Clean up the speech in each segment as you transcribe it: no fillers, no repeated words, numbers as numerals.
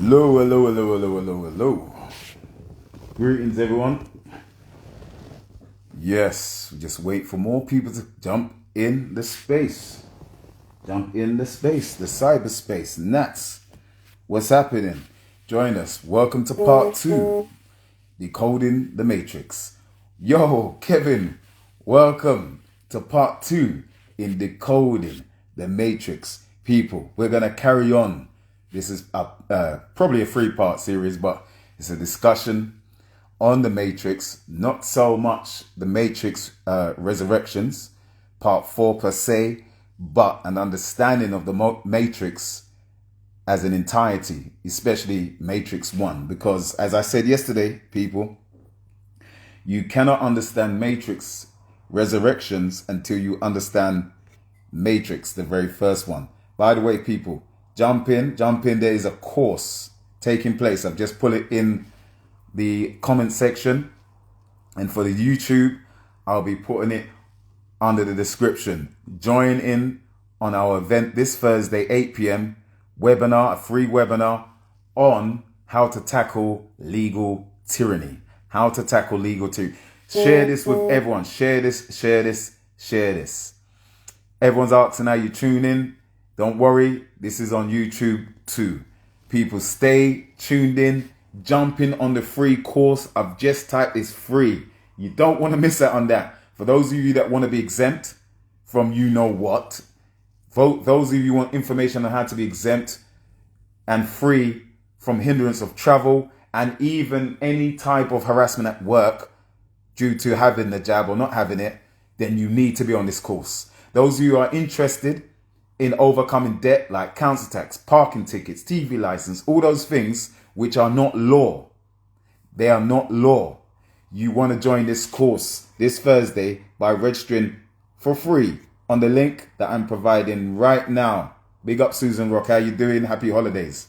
Hello, hello, hello, hello, hello, hello. Greetings, everyone. Yes, we just wait for more people to jump in the space. Jump in the space, the cyberspace. And that's what's happening. Join us. Welcome to part 2, Decoding the Matrix. Yo, Kevin, welcome to part 2 in Decoding the Matrix. People, we're going to carry on. This is probably a 3-part series, but it's a discussion on the Matrix, not so much the Matrix Resurrections, part 4 per se, but an understanding of the Matrix as an entirety, especially Matrix 1. Because as I said yesterday, people, you cannot understand Matrix Resurrections until you understand Matrix, the very first one. By the way, people, jump in. There is a course taking place. I've just put it in the comment section. And for the YouTube, I'll be putting it under the description. Join in on our event this Thursday, 8 p.m. webinar, a free webinar on how to tackle legal tyranny. How to tackle legal tyranny. Share this with everyone. Share this. Everyone's asking how you tune in. Don't worry, this is on YouTube too. People, stay tuned in. Jump in on the free course. I've just typed it's free. You don't want to miss out on that. For those of you that want to be exempt from you know what, those of you who want information on how to be exempt and free from hindrance of travel and even any type of harassment at work due to having the jab or not having it, then you need to be on this course. Those of you who are interested in overcoming debt like council tax, parking tickets, TV license, all those things which are not law. They are not law. You want to join this course this Thursday by registering for free on the link that I'm providing right now. Big up Susan Rock. How you doing? Happy holidays.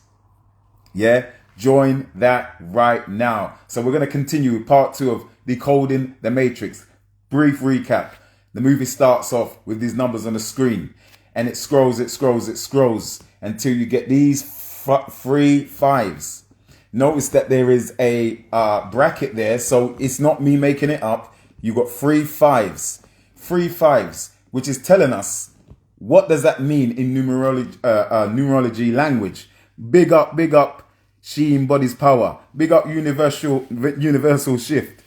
Yeah, join that right now. So we're going to continue with part 2 of Decoding the Matrix. Brief recap. The movie starts off with these numbers on the screen. And it scrolls until you get these 3 5s. Notice that there is a bracket there, so it's not me making it up. You got 3 5s. 3 5s, which is telling us what does that mean in numerology language. Big up, she embodies power. Big up universal shift.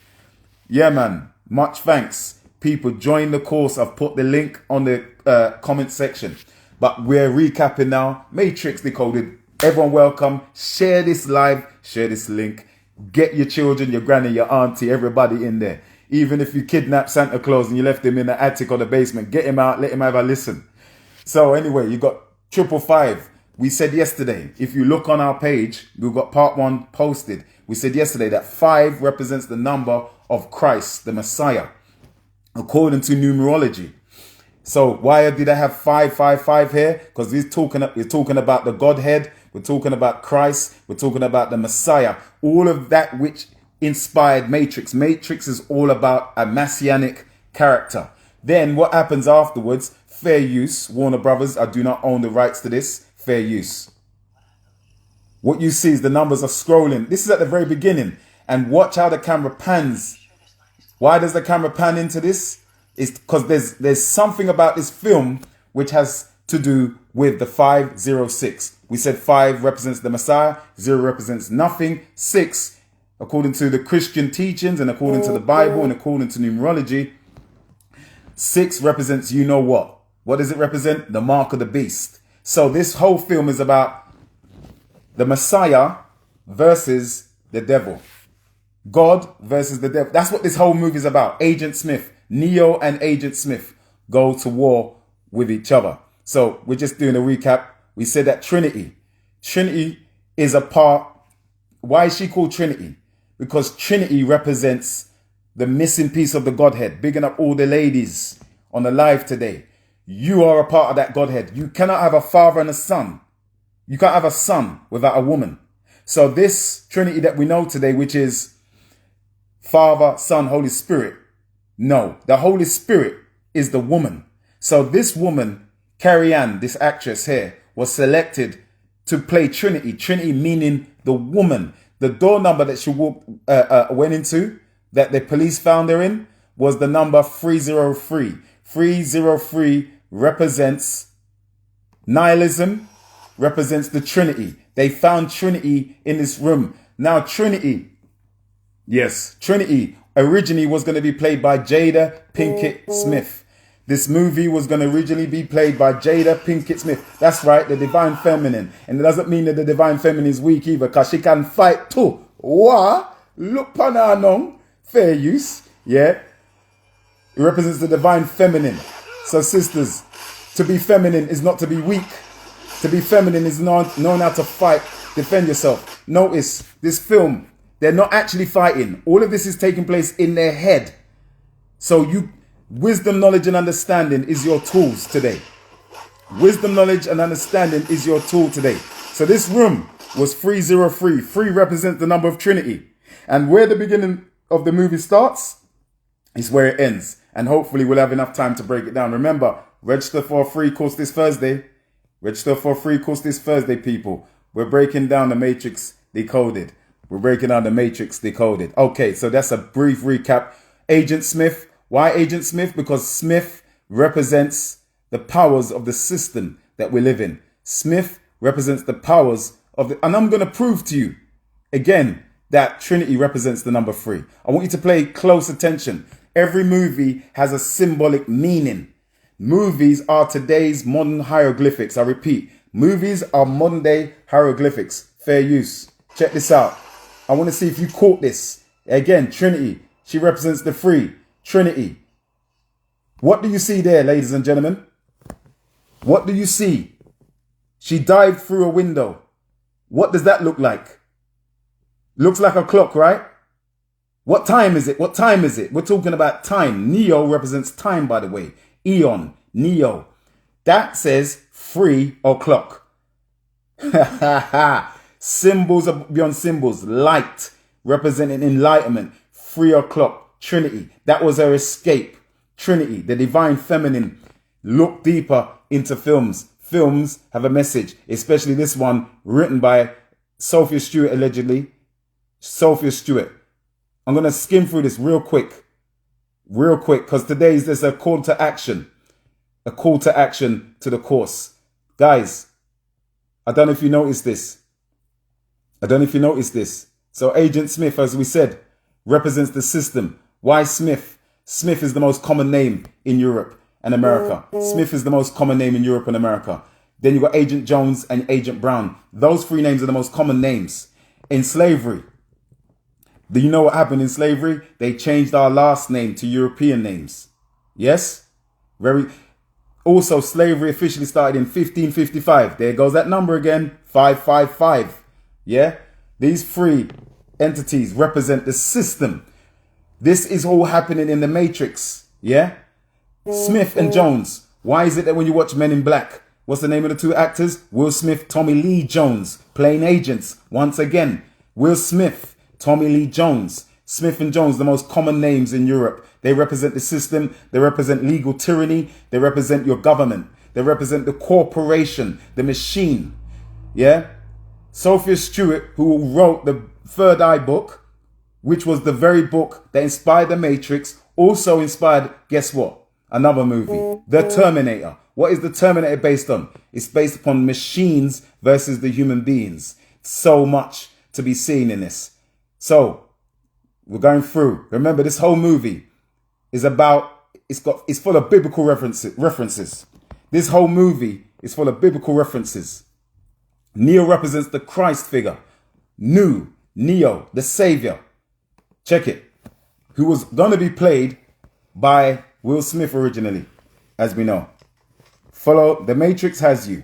Yeah, man. Much thanks. People, join the course. I've put the link on the comment section. But we're recapping now. Matrix Decoded. Everyone welcome. Share this live. Share this link. Get your children, your granny, your auntie, everybody in there. Even if you kidnapped Santa Claus and you left him in the attic or the basement, get him out, let him have a listen. So anyway, you got 555. We said yesterday, if you look on our page, we've got part 1 posted. We said yesterday that 5 represents the number of Christ, the Messiah, according to numerology. So why did I have 555 here? Because we're talking about the Godhead. We're talking about Christ. We're talking about the Messiah. All of that which inspired Matrix. Matrix is all about a messianic character. Then what happens afterwards? Fair use. Warner Brothers, I do not own the rights to this. Fair use. What you see is the numbers are scrolling. This is at the very beginning. And watch how the camera pans. Why does the camera pan into this? It's because there's something about this film which has to do with the 506. We said 5 represents the Messiah, 0 represents nothing, 6, according to the Christian teachings and according to the Bible and according to numerology, 6 represents you know what. What does it represent? The mark of the beast. So this whole film is about the Messiah versus the devil. God versus the devil. That's what this whole movie is about. Agent Smith, Neo and Agent Smith go to war with each other. So we're just doing a recap. We said that Trinity is a part. Why is she called Trinity? Because Trinity represents the missing piece of the Godhead. Bigging up all the ladies on the live today. You are a part of that Godhead. You cannot have a father and a son. You can't have a son without a woman. So this Trinity that we know today, which is Father, Son, Holy Spirit. No, the Holy Spirit is the woman. So this woman, Carrie Ann, this actress here, was selected to play Trinity. Trinity meaning the woman, the door number that she went into, that the police found her in, was the number 303. 303 represents nihilism, represents the Trinity. They found Trinity in this room. Now, Trinity originally was going to be played by Jada Pinkett Smith. This movie was going to originally be played by Jada Pinkett Smith. That's right, the Divine Feminine. And it doesn't mean that the Divine Feminine is weak either, because she can fight too. What? Look pan her nong. Fair use. Yeah. It represents the Divine Feminine. So sisters, to be feminine is not to be weak. To be feminine is knowing how to fight, defend yourself. Notice this film, they're not actually fighting. All of this is taking place in their head. So wisdom, knowledge, and understanding is your tools today. Wisdom, knowledge, and understanding is your tool today. So this room was 303. 3 represents the number of Trinity. And where the beginning of the movie starts is where it ends. And hopefully we'll have enough time to break it down. Remember, register for a free course this Thursday. Register for a free course this Thursday, people. We're breaking down the Matrix Decoded. We're breaking down the Matrix Decoded. Okay, so that's a brief recap. Agent Smith. Why Agent Smith? Because Smith represents the powers of the system that we live in. Smith represents the powers of and I'm going to prove to you again that Trinity represents the number 3. I want you to pay close attention. Every movie has a symbolic meaning. Movies are today's modern hieroglyphics. I repeat, movies are modern day hieroglyphics. Fair use. Check this out. I want to see if you caught this. Again, Trinity. She represents the 3. Trinity. What do you see there, ladies and gentlemen? What do you see? She dived through a window. What does that look like? Looks like a clock, right? What time is it? What time is it? We're talking about time. Neo represents time, by the way. Eon, Neo. That says 3 o'clock. Symbols are beyond symbols. Light representing enlightenment. 3 o'clock. Trinity. That was her escape. Trinity, the Divine Feminine. Look deeper into films. Films have a message, especially this one written by Sophia Stewart, allegedly. Sophia Stewart. I'm going to skim through this real quick, because today's there's a call to action. A call to action to the course. Guys, I don't know if you noticed this. So Agent Smith, as we said, represents the system. Why Smith? Smith is the most common name in Europe and America. Smith is the most common name in Europe and America. Then you got Agent Jones and Agent Brown. Those 3 names are the most common names. In slavery, do you know what happened in slavery? They changed our last name to European names. Yes? Also, slavery officially started in 1555. There goes that number again. 555. Yeah? These 3 entities represent the system. This is all happening in the Matrix. Yeah? Smith and Jones. Why is it that when you watch Men in Black, what's the name of the 2 actors? Will Smith, Tommy Lee Jones, playing agents. Once again, Will Smith, Tommy Lee Jones. Smith and Jones, the most common names in Europe. They represent the system. They represent legal tyranny. They represent your government. They represent the corporation, the machine. Yeah? Sophia Stewart, who wrote the Third Eye book, which was the very book that inspired The Matrix, also inspired, guess what? Another movie, The Terminator. What is The Terminator based on? It's based upon machines versus the human beings. So much to be seen in this. So, we're going through. Remember, this whole movie is it's full of biblical references. This whole movie is full of biblical references. Neo represents the Christ figure. Neo, the Savior. Check it. Who was going to be played by Will Smith originally, as we know. Follow, The Matrix has you.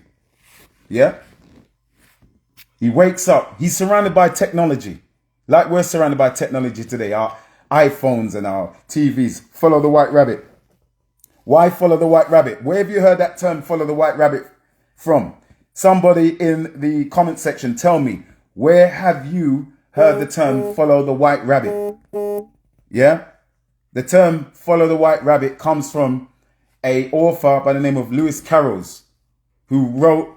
Yeah? He wakes up. He's surrounded by technology. Like we're surrounded by technology today. Our iPhones and our TVs. Follow the white rabbit. Why follow the white rabbit? Where have you heard that term, follow the white rabbit, from? Somebody in the comment section, tell me, where have you heard the term follow the white rabbit? Yeah? The term follow the white rabbit comes from an author by the name of Lewis Carroll, who wrote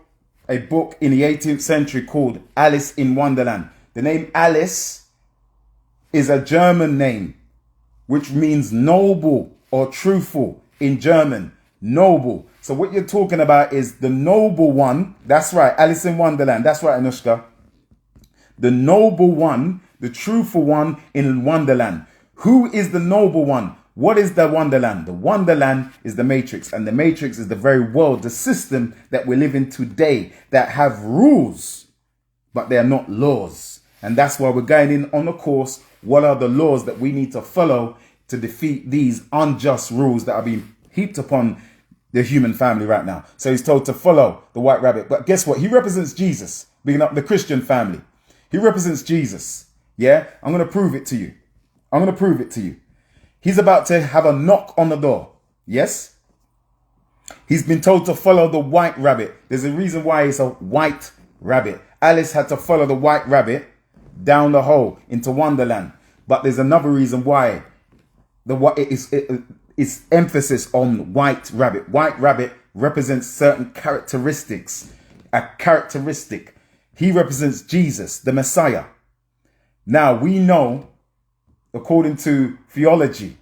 a book in the 18th century called Alice in Wonderland. The name Alice is a German name, which means noble or truthful in German. Noble. So what you're talking about is the noble one. That's right. Alice in Wonderland. That's right, Anushka. The noble one, the truthful one in Wonderland. Who is the noble one? What is the Wonderland? The Wonderland is the Matrix. And the Matrix is the very world, the system that we live in today that have rules, but they are not laws. And that's why we're going in on the course. What are the laws that we need to follow to defeat these unjust rules that are being heaped upon the human family right now? So he's told to follow the white rabbit. But guess what? He represents Jesus, being up the Christian family. He represents Jesus. Yeah, I'm going to prove it to you. I'm going to prove it to you. He's about to have a knock on the door. Yes? He's been told to follow the white rabbit. There's a reason why it's a white rabbit. Alice had to follow the white rabbit down the hole into Wonderland. But there's another reason why it's emphasis on white rabbit. White rabbit represents certain characteristics. A characteristic. He represents Jesus, the Messiah. Now we know, according to theology,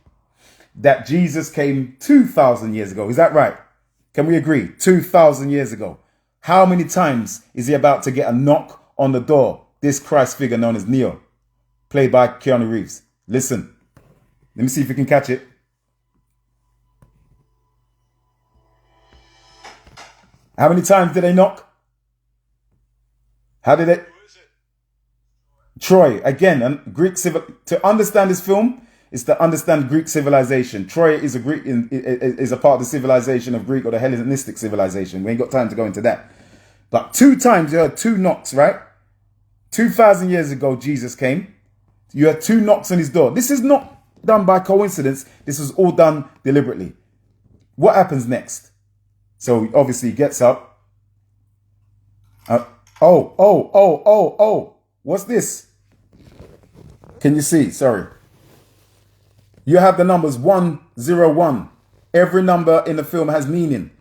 that Jesus came 2,000 years ago. Is that right? Can we agree? 2,000 years ago. How many times is he about to get a knock on the door? This Christ figure known as Neo, played by Keanu Reeves. Listen, let me see if you can catch it. How many times did they knock? How did it? Troy, again, and to understand this film is to understand Greek civilization. Troy is a part of the civilization of Greek, or the Hellenistic civilization. We ain't got time to go into that. But 2 times you heard 2 knocks, right? 2,000 years ago, Jesus came. You had 2 knocks on his door. This is not done by coincidence. This was all done deliberately. What happens next? So obviously he gets up. What's this? Can you see? Sorry. You have the numbers 101. Every number in the film has meaning.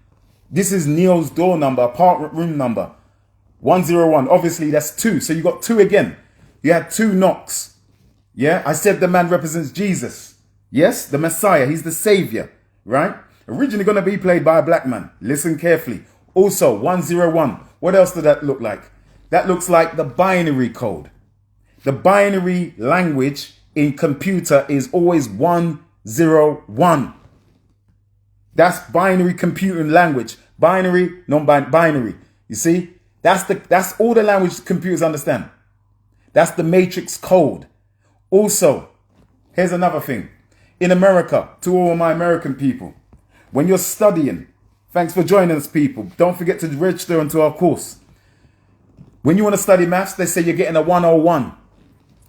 This is Neo's door number, apartment room number. 101. Obviously, that's 2. So you got 2 again. You had 2 knocks. Yeah, I said the man represents Jesus. Yes, the Messiah. He's the Savior, right? Originally going to be played by a black man. Listen carefully. Also, 101. What else did that look like? That looks like the binary code. The binary language in computer is always 101. That's binary computing language. Binary, non-binary. You see? That's all the language computers understand. That's the matrix code. Also, here's another thing. In America, to all my American people, when you're studying, thanks for joining us, people. Don't forget to register onto our course. When you want to study maths, they say you're getting a 101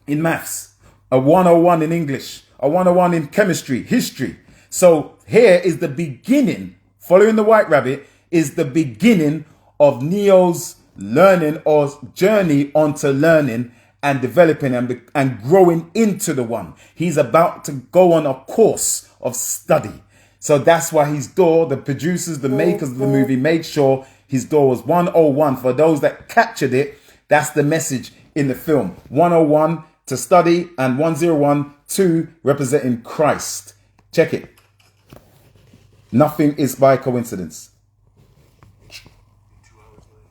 in maths, a 101 in English, a 101 in chemistry, history. So here is the beginning, following the white rabbit, is the beginning of Neo's learning or journey onto learning and developing and growing into the one. He's about to go on a course of study. So that's why his door, the producers, the makers of the movie made sure his door was 101. For those that captured it, that's the message in the film. 101 to study and 101 to representing Christ. Check it. Nothing is by coincidence.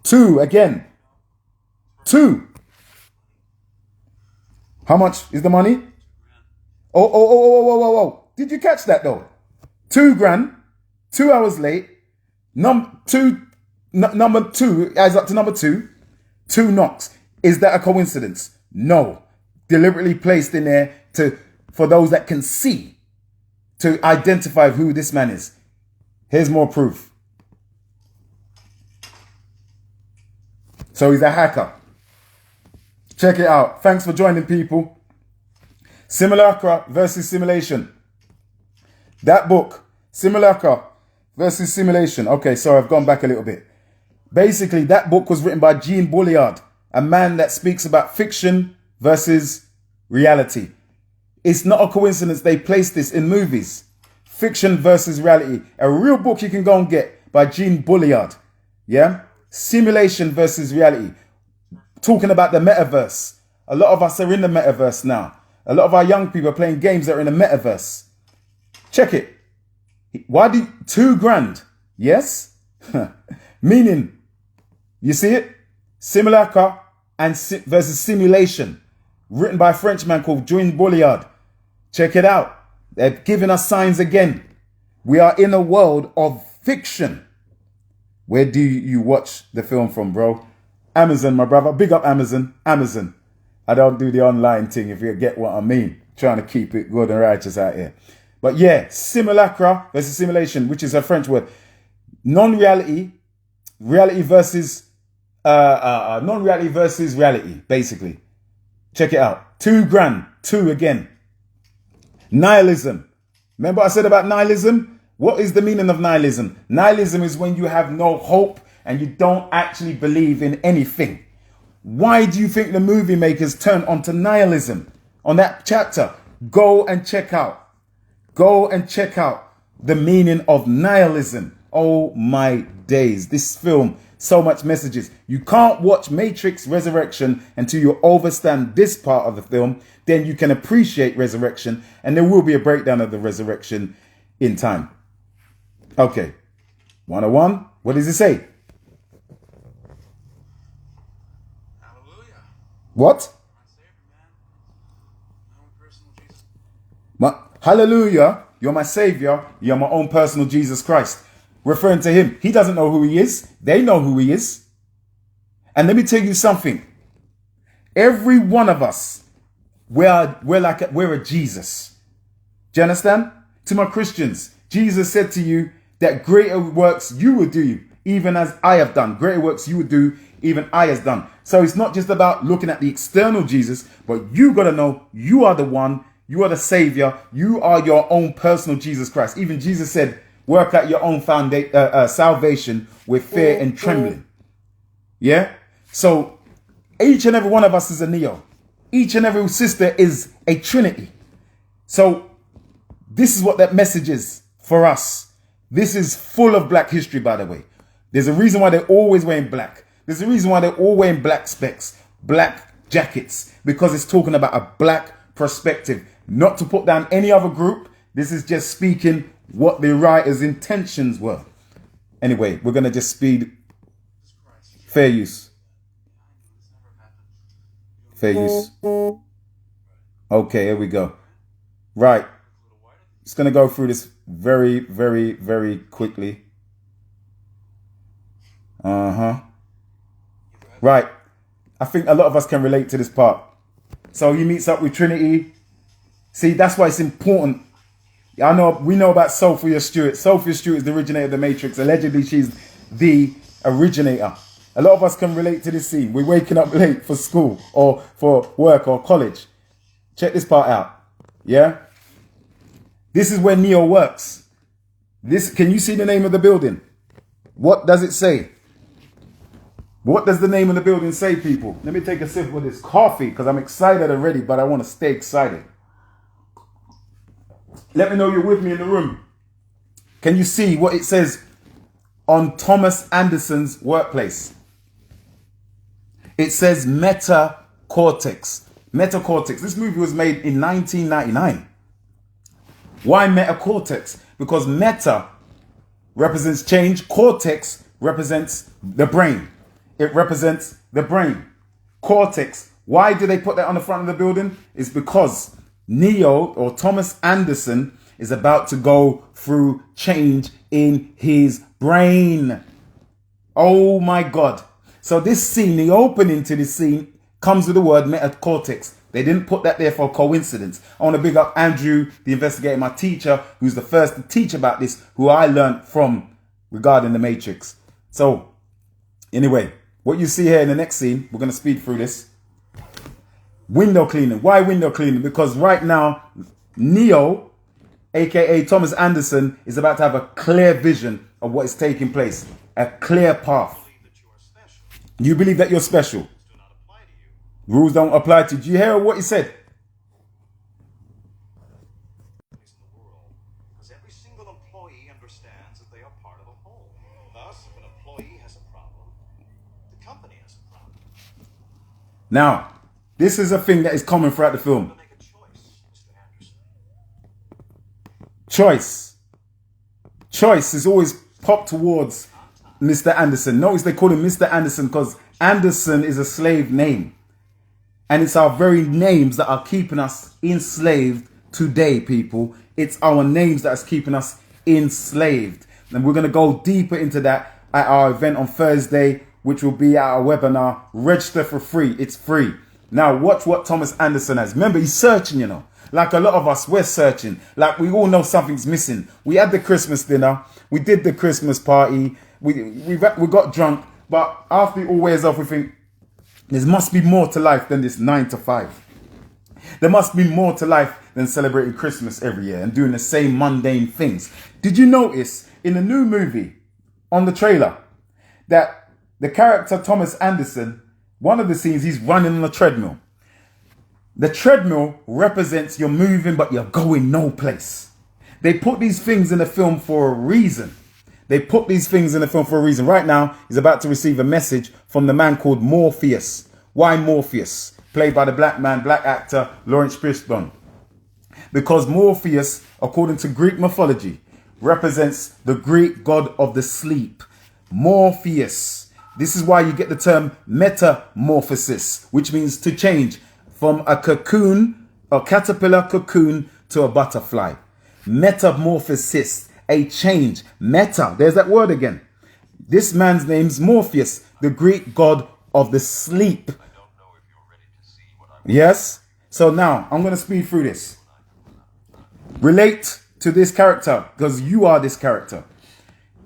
2 again. 2. How much is the money? Oh. Did you catch that though? 2 grand, 2 hours late. Number 2, adds up to number 2. 2 knocks. Is that a coincidence? No. Deliberately placed in there for those that can see, to identify who this man is. Here's more proof. So he's a hacker. Check it out. Thanks for joining, people. Simulacra versus simulation. That book, Simulacra versus Simulation. Okay, sorry, I've gone back a little bit. Basically, that book was written by Jean Bulliard, a man that speaks about fiction versus reality. It's not a coincidence they placed this in movies. Fiction versus reality. A real book you can go and get by Jean Bulliard. Yeah? Simulation versus reality. Talking about the metaverse. A lot of us are in the metaverse now. A lot of our young people are playing games that are in the metaverse. Check it. Why did $2,000? Yes? Meaning, you see it? Simulacra and versus simulation. Written by a Frenchman called Jean Boulliard. Check it out. They're giving us signs again. We are in a world of fiction. Where do you watch the film from, bro? Amazon, my brother. Big up Amazon. Amazon. I don't do the online thing, if you get what I mean. Trying to keep it good and righteous out here. But yeah, simulacra versus simulation, which is a French word. Non-reality, reality versus non-reality versus reality, basically. Check it out. $2,000. 2 again. Nihilism. Remember what I said about nihilism? What is the meaning of nihilism? Nihilism is when you have no hope and you don't actually believe in anything. Why do you think the movie makers turned onto nihilism on that chapter? Go and check out. Go and check out the meaning of nihilism. Oh my days. This film, so much messages. You can't watch Matrix Resurrection until you understand this part of the film. Then you can appreciate resurrection, and there will be a breakdown of the resurrection in time. Okay. 101. What does it say? What? Hallelujah, you're my savior, you're my own personal Jesus Christ. Referring to him. He doesn't know who he is. They know who he is. And let me tell you something. Every one of us, we're a Jesus. Do you understand? To my Christians, Jesus said to you that greater works you will do, even as I have done. Greater works you will do, even I has done. So it's not just about looking at the external Jesus, but you got to know you are the one, you are the savior, you are your own personal Jesus Christ. Even Jesus said, work out your own salvation with fear and trembling. Yeah? So each and every one of us is a Neo. Each and every sister is a Trinity. So this is what that message is for us. This is full of black history, by the way. There's a reason why they're always wearing black. There's a reason why they're all wearing black specs, black jackets, because it's talking about a black perspective. Not to put down any other group. This is just speaking what the writer's intentions were. Anyway, we're going to just speed. Fair use. Fair use. Okay, here we go. Right. Just going to go through this very, very, very quickly. Right. I think a lot of us can relate to this part. So he meets up with Trinity. See, that's why it's important. We know about Sophia Stewart. Sophia Stewart is the originator of the Matrix. Allegedly, she's the originator. A lot of us can relate to this scene. We're waking up late for school or for work or college. Check this part out. Yeah? This is where Neo works. Can you see the name of the building? What does it say? What does the name of the building say, people? Let me take a sip of this coffee because I'm excited already, but I want to stay excited. Let me know you're with me in the room. Can you see what it says on Thomas Anderson's workplace? It says metacortex. Metacortex. This movie was made in 1999. Why metacortex? Because meta represents change. Cortex represents the brain. It represents the brain. Cortex. Why do they put that on the front of the building? It's because Neo or Thomas Anderson is about to go through change in his brain. Oh my God. So this scene, the opening to this scene comes with the word metacortex. They didn't put that there for coincidence. I want to big up Andrew, the investigator, my teacher, who's the first to teach about this, who I learned from regarding the Matrix. So anyway, what you see here in the next scene, we're going to speed through this. Window cleaning. Why window cleaning? Because right now, Neo, aka Thomas Anderson, is about to have a clear vision of what is taking place. A clear path. You believe that you're special. Rules don't apply to you. Do you hear what he said? Because every single employee understands that they are part of a whole. Thus, if an employee has a problem, the company has a problem. Now, This is a thing that is common throughout the film. Make a choice, Mr. Anderson. Choice is always popped towards Mr. Anderson. Notice they call him Mr. Anderson because Anderson is a slave name. And it's our very names that are keeping us enslaved today, people. It's our names that is keeping us enslaved. And we're going to go deeper into that at our event on Thursday, which will be at our webinar. Register for free. It's free. Now, watch what Thomas Anderson has. Remember, he's searching, you know. Like a lot of us, we're searching. Like we all know something's missing. We had the Christmas dinner. We did the Christmas party. We got drunk. But after it all wears off, we think, there must be more to life than this 9 to 5. There must be more to life than celebrating Christmas every year and doing the same mundane things. Did you notice in the new movie, on the trailer, that the character Thomas Anderson, one of the scenes, he's running on a treadmill. The treadmill represents you're moving, but you're going no place. They put these things in the film for a reason. Right now, he's about to receive a message from the man called Morpheus. Why Morpheus? Played by the black actor Lawrence Fishburne. Because Morpheus, according to Greek mythology, represents the Greek god of the sleep. Morpheus. This is why you get the term metamorphosis, which means to change from a cocoon, a caterpillar cocoon, to a butterfly. Metamorphosis. A change. Meta. There's that word again. This man's name's Morpheus, the Greek god of the sleep. Yes? So now, I'm going to speed through this. Relate to this character, because you are this character.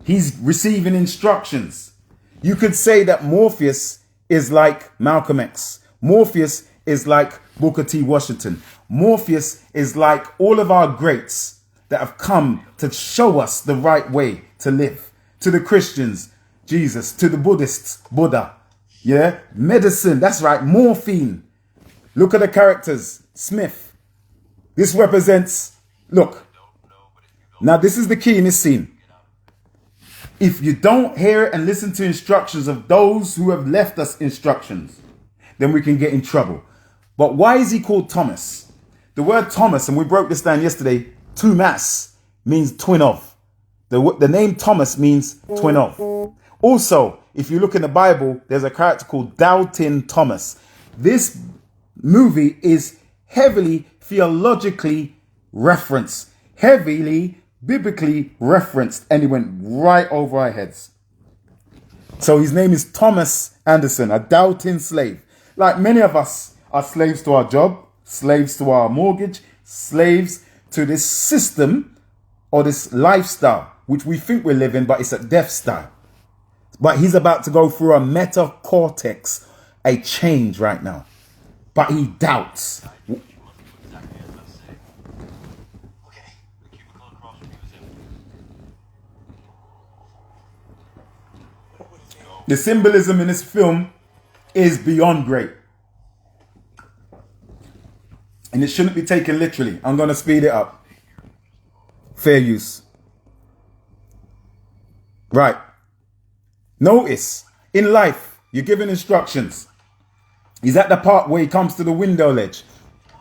He's receiving instructions. You could say that Morpheus is like Malcolm X. Morpheus is like Booker T. Washington. Morpheus is like all of our greats that have come to show us the right way to live. To the Christians, Jesus. To the Buddhists, Buddha. Yeah? Medicine, that's right, morphine. Look at the characters. Smith. This represents, look. Now this is the key in this scene. If you don't hear and listen to instructions of those who have left us instructions, then we can get in trouble. But why is he called Thomas? The word Thomas, and we broke this down yesterday, Tumas means twin of. The name Thomas means twin of. Also, if you look in the Bible, there's a character called Doubting Thomas. This movie is heavily theologically referenced, heavily biblically referenced, and it went right over our heads. So his name is Thomas Anderson, a doubting slave. Like many of us are slaves to our job, slaves to our mortgage, slaves to this system or this lifestyle, which we think we're living, but it's a death style. But he's about to go through a metacortex, a change right now. But he doubts. The symbolism in this film is beyond great. And it shouldn't be taken literally. I'm going to speed it up. Fair use. Right. Notice, in life, you're given instructions. He's at the part where he comes to the window ledge.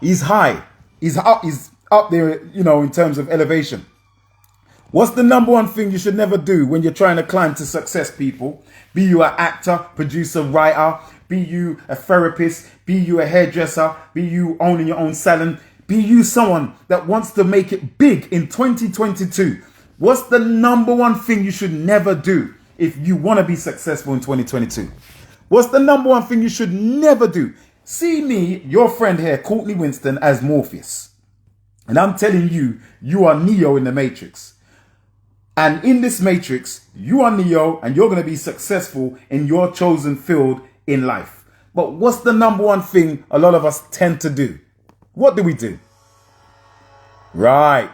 He's high. He's up there, you know, in terms of elevation. What's the number one thing you should never do when you're trying to climb to success, people? Be you an actor, producer, writer, be you a therapist, be you a hairdresser, be you owning your own salon, be you someone that wants to make it big in 2022. What's the number one thing you should never do if you want to be successful in 2022? What's the number one thing you should never do? See me, your friend here, Courtney Winston, as Morpheus. And I'm telling you, you are Neo in the Matrix. And in this matrix, you are Neo and you're going to be successful in your chosen field in life. But what's the number one thing a lot of us tend to do? What do we do? Right.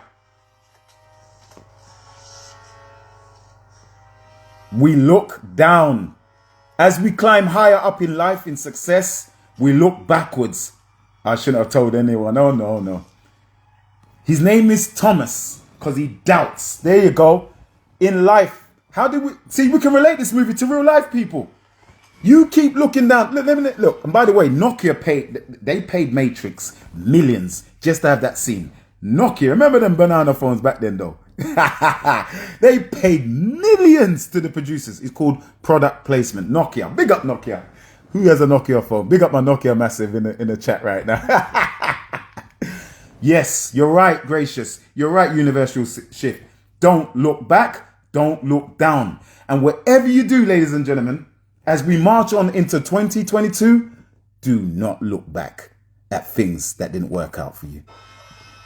We look down. As we climb higher up in life, in success, we look backwards. I shouldn't have told anyone. Oh, no. His name is Thomas. Because he doubts. There you go. In life. How do we... See, we can relate this movie to real life, people. You keep looking down. Look. And by the way, Nokia paid Matrix millions just to have that scene. Nokia, remember them banana phones back then though? They paid millions to the producers. It's called product placement. Nokia. Big up Nokia. Who has a Nokia phone? Big up my Nokia massive in the chat right now. Yes, you're right, Gracious. You're right, Universal Shift. Don't look back. Don't look down. And whatever you do, ladies and gentlemen, as we march on into 2022, do not look back at things that didn't work out for you.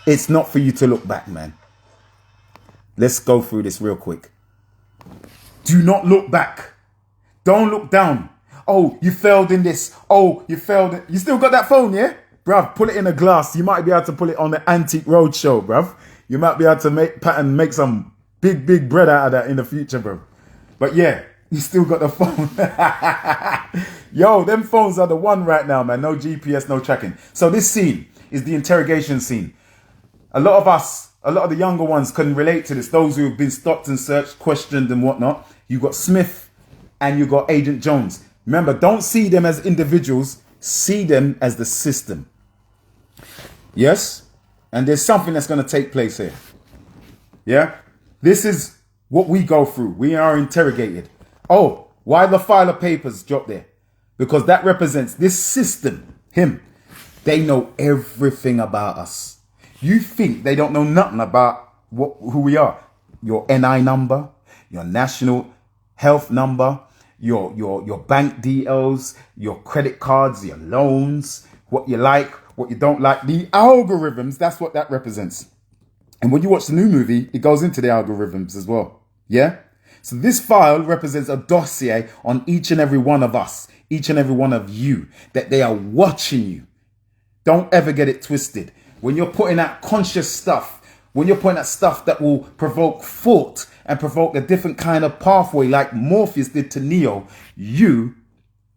It's not for you to look back, man. Let's go through this real quick. Do not look back. Don't look down. Oh, you failed in this. Oh, you failed. You still got that phone, yeah? Bruv, put it in a glass. You might be able to put it on the Antique Roadshow, bruv. You might be able to make some big bread out of that in the future, bruv. But yeah, you still got the phone. Yo, them phones are the one right now, man. No GPS, no tracking. So this scene is the interrogation scene. A lot of the younger ones can relate to this. Those who have been stopped and searched, questioned and whatnot. You got Smith and you got Agent Jones. Remember, don't see them as individuals. See them as the system. Yes? And there's something that's going to take place here. Yeah? This is what we go through. We are interrogated. Oh, why the file of papers dropped there? Because that represents this system, him. They know everything about us. You think they don't know nothing about who we are. Your NI number, your national health number, your bank details, your credit cards, your loans, what you like, what you don't like. The algorithms, that's what that represents. And when you watch the new movie, it goes into the algorithms as well. Yeah? So this file represents a dossier on each and every one of us, each and every one of you, that they are watching you. Don't ever get it twisted. When you're putting out conscious stuff, when you're putting out stuff that will provoke thought and provoke a different kind of pathway like Morpheus did to Neo, you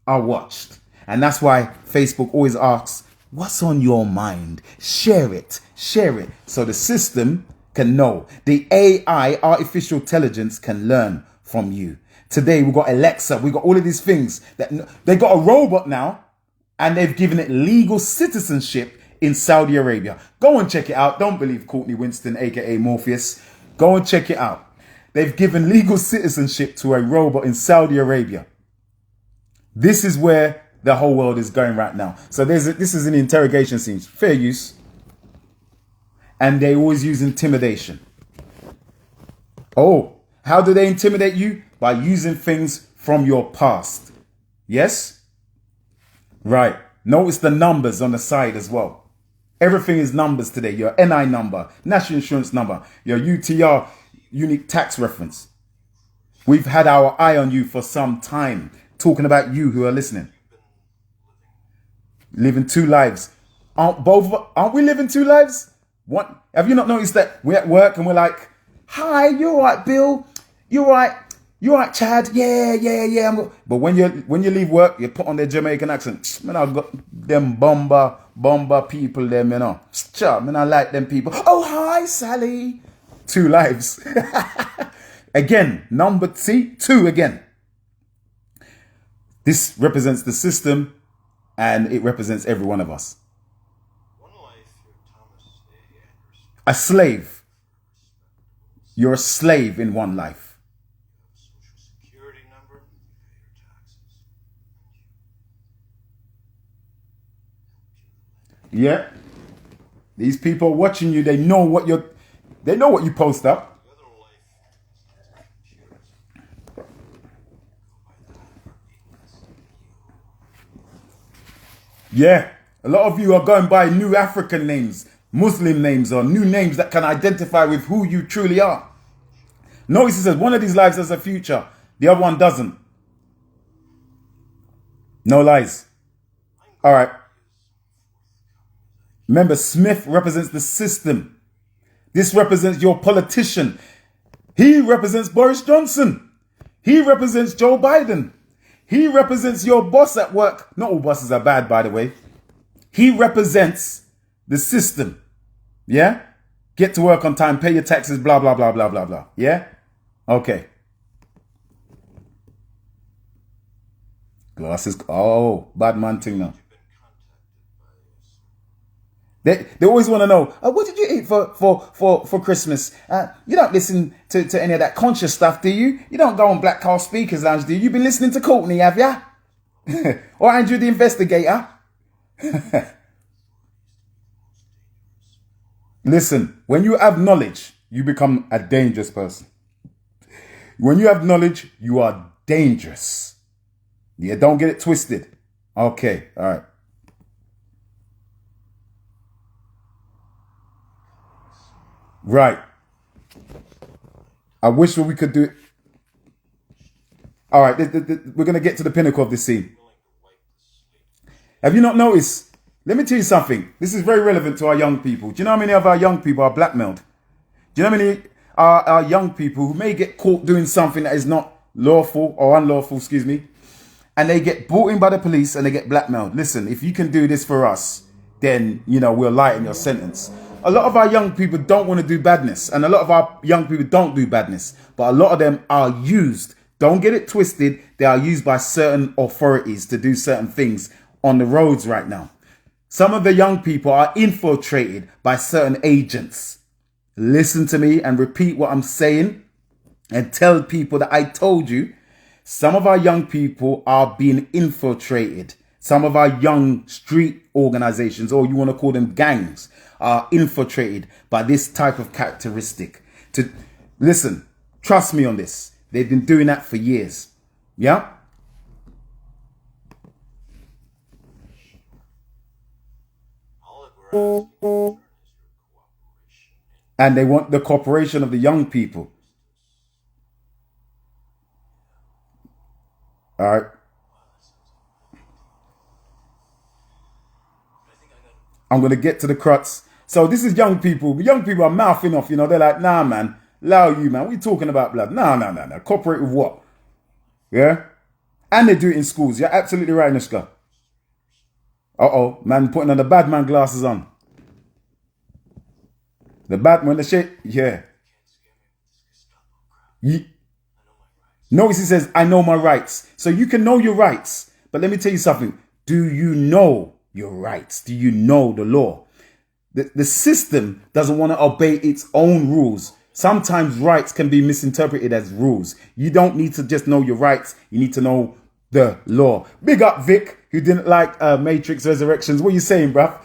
are watched. And that's why Facebook always asks, what's on your mind? Share it. Share it. So the system can know. The AI, artificial intelligence, can learn from you. Today we've got Alexa. We've got all of these things. They got a robot now and they've given it legal citizenship in Saudi Arabia. Go and check it out. Don't believe Courtney Winston, aka Morpheus. Go and check it out. They've given legal citizenship to a robot in Saudi Arabia. This is where the whole world is going right now. So this is an interrogation scene. Fair use. And they always use intimidation. Oh, how do they intimidate you? By using things from your past. Yes? Right. Notice the numbers on the side as well. Everything is numbers today. Your NI number, national insurance number, your UTR, unique tax reference. We've had our eye on you for some time, talking about you who are listening. Living two lives. Aren't we living two lives? What? Have you not noticed that we're at work and we're like, hi, you all right, Bill? You all right? You all right, Chad? Yeah. But when you leave work, you put on their Jamaican accent. Man, I got them bomber people them, you know. Man, I like them people. Oh, hi, Sally. Two lives. Again, number two again. This represents the system and it represents every one of us. One life, you're Thomas A. Anderson. A slave. You're a slave in one life. You have a social security number. You pay your taxes. Yeah. These people are watching you. They know what you post up. The other life is computers. Go by that. Yeah. A lot of you are going by new African names, Muslim names, or new names that can identify with who you truly are. Notice it says one of these lives has a future. The other one doesn't. No lies. All right. Remember, Smith represents the system. This represents your politician. He represents Boris Johnson. He represents Joe Biden. He represents your boss at work. Not all bosses are bad, by the way. He represents the system. Yeah? Get to work on time, pay your taxes, blah, blah, blah, blah, blah, blah. Yeah? Okay. Glasses. Oh, bad man thing now. You've been contacted by us. They always want to know, what did you eat for Christmas? You don't listen to any of that conscious stuff, do you? You don't go on Black Car Speakers Lounge, do you? You've been listening to Courtney, have ya? Or Andrew the Investigator? Listen, when you have knowledge, you become a dangerous person. When you have knowledge, you are dangerous. Yeah, don't get it twisted. Okay, all right. Right. I wish we could do it. All right, we're going to get to the pinnacle of this scene. Have you not noticed? Let me tell you something. This is very relevant to our young people. Do you know how many of our young people are blackmailed? Do you know how many our young people who may get caught doing something that is not lawful or unlawful, excuse me, and they get brought in by the police and they get blackmailed? Listen, if you can do this for us, then, we'll lighten your sentence. A lot of our young people don't want to do badness, and a lot of our young people don't do badness, but a lot of them are used. Don't get it twisted. They are used by certain authorities to do certain things on the roads right now. Some of the young people are infiltrated by certain agents. Listen to me and repeat what I'm saying and tell people that I told you. Some of our young people are being infiltrated. Some of our young street organizations, or you want to call them gangs, are infiltrated by this type of characteristic. Listen, trust me on this. They've been doing that for years. Yeah? All that we're asking for is your cooperation. And they want the cooperation of the young people. All right. I'm going to get to the crux. So this is young people. Young people are mouthing off, They're like, nah, man. Allow you, man. What are you talking about, blood? No. Cooperate with what? Yeah? And they do it in schools. You're absolutely right, Nishka. Uh-oh. Man putting on the bad man glasses on. The bad man, the shit. Yeah. Notice he says, I know my rights. So you can know your rights. But let me tell you something. Do you know your rights? Do you know the law? The system doesn't want to obey its own rules. Sometimes rights can be misinterpreted as rules. You don't need to just know your rights. You need to know the law. Big up Vic, who didn't like Matrix Resurrections. What are you saying, bruv?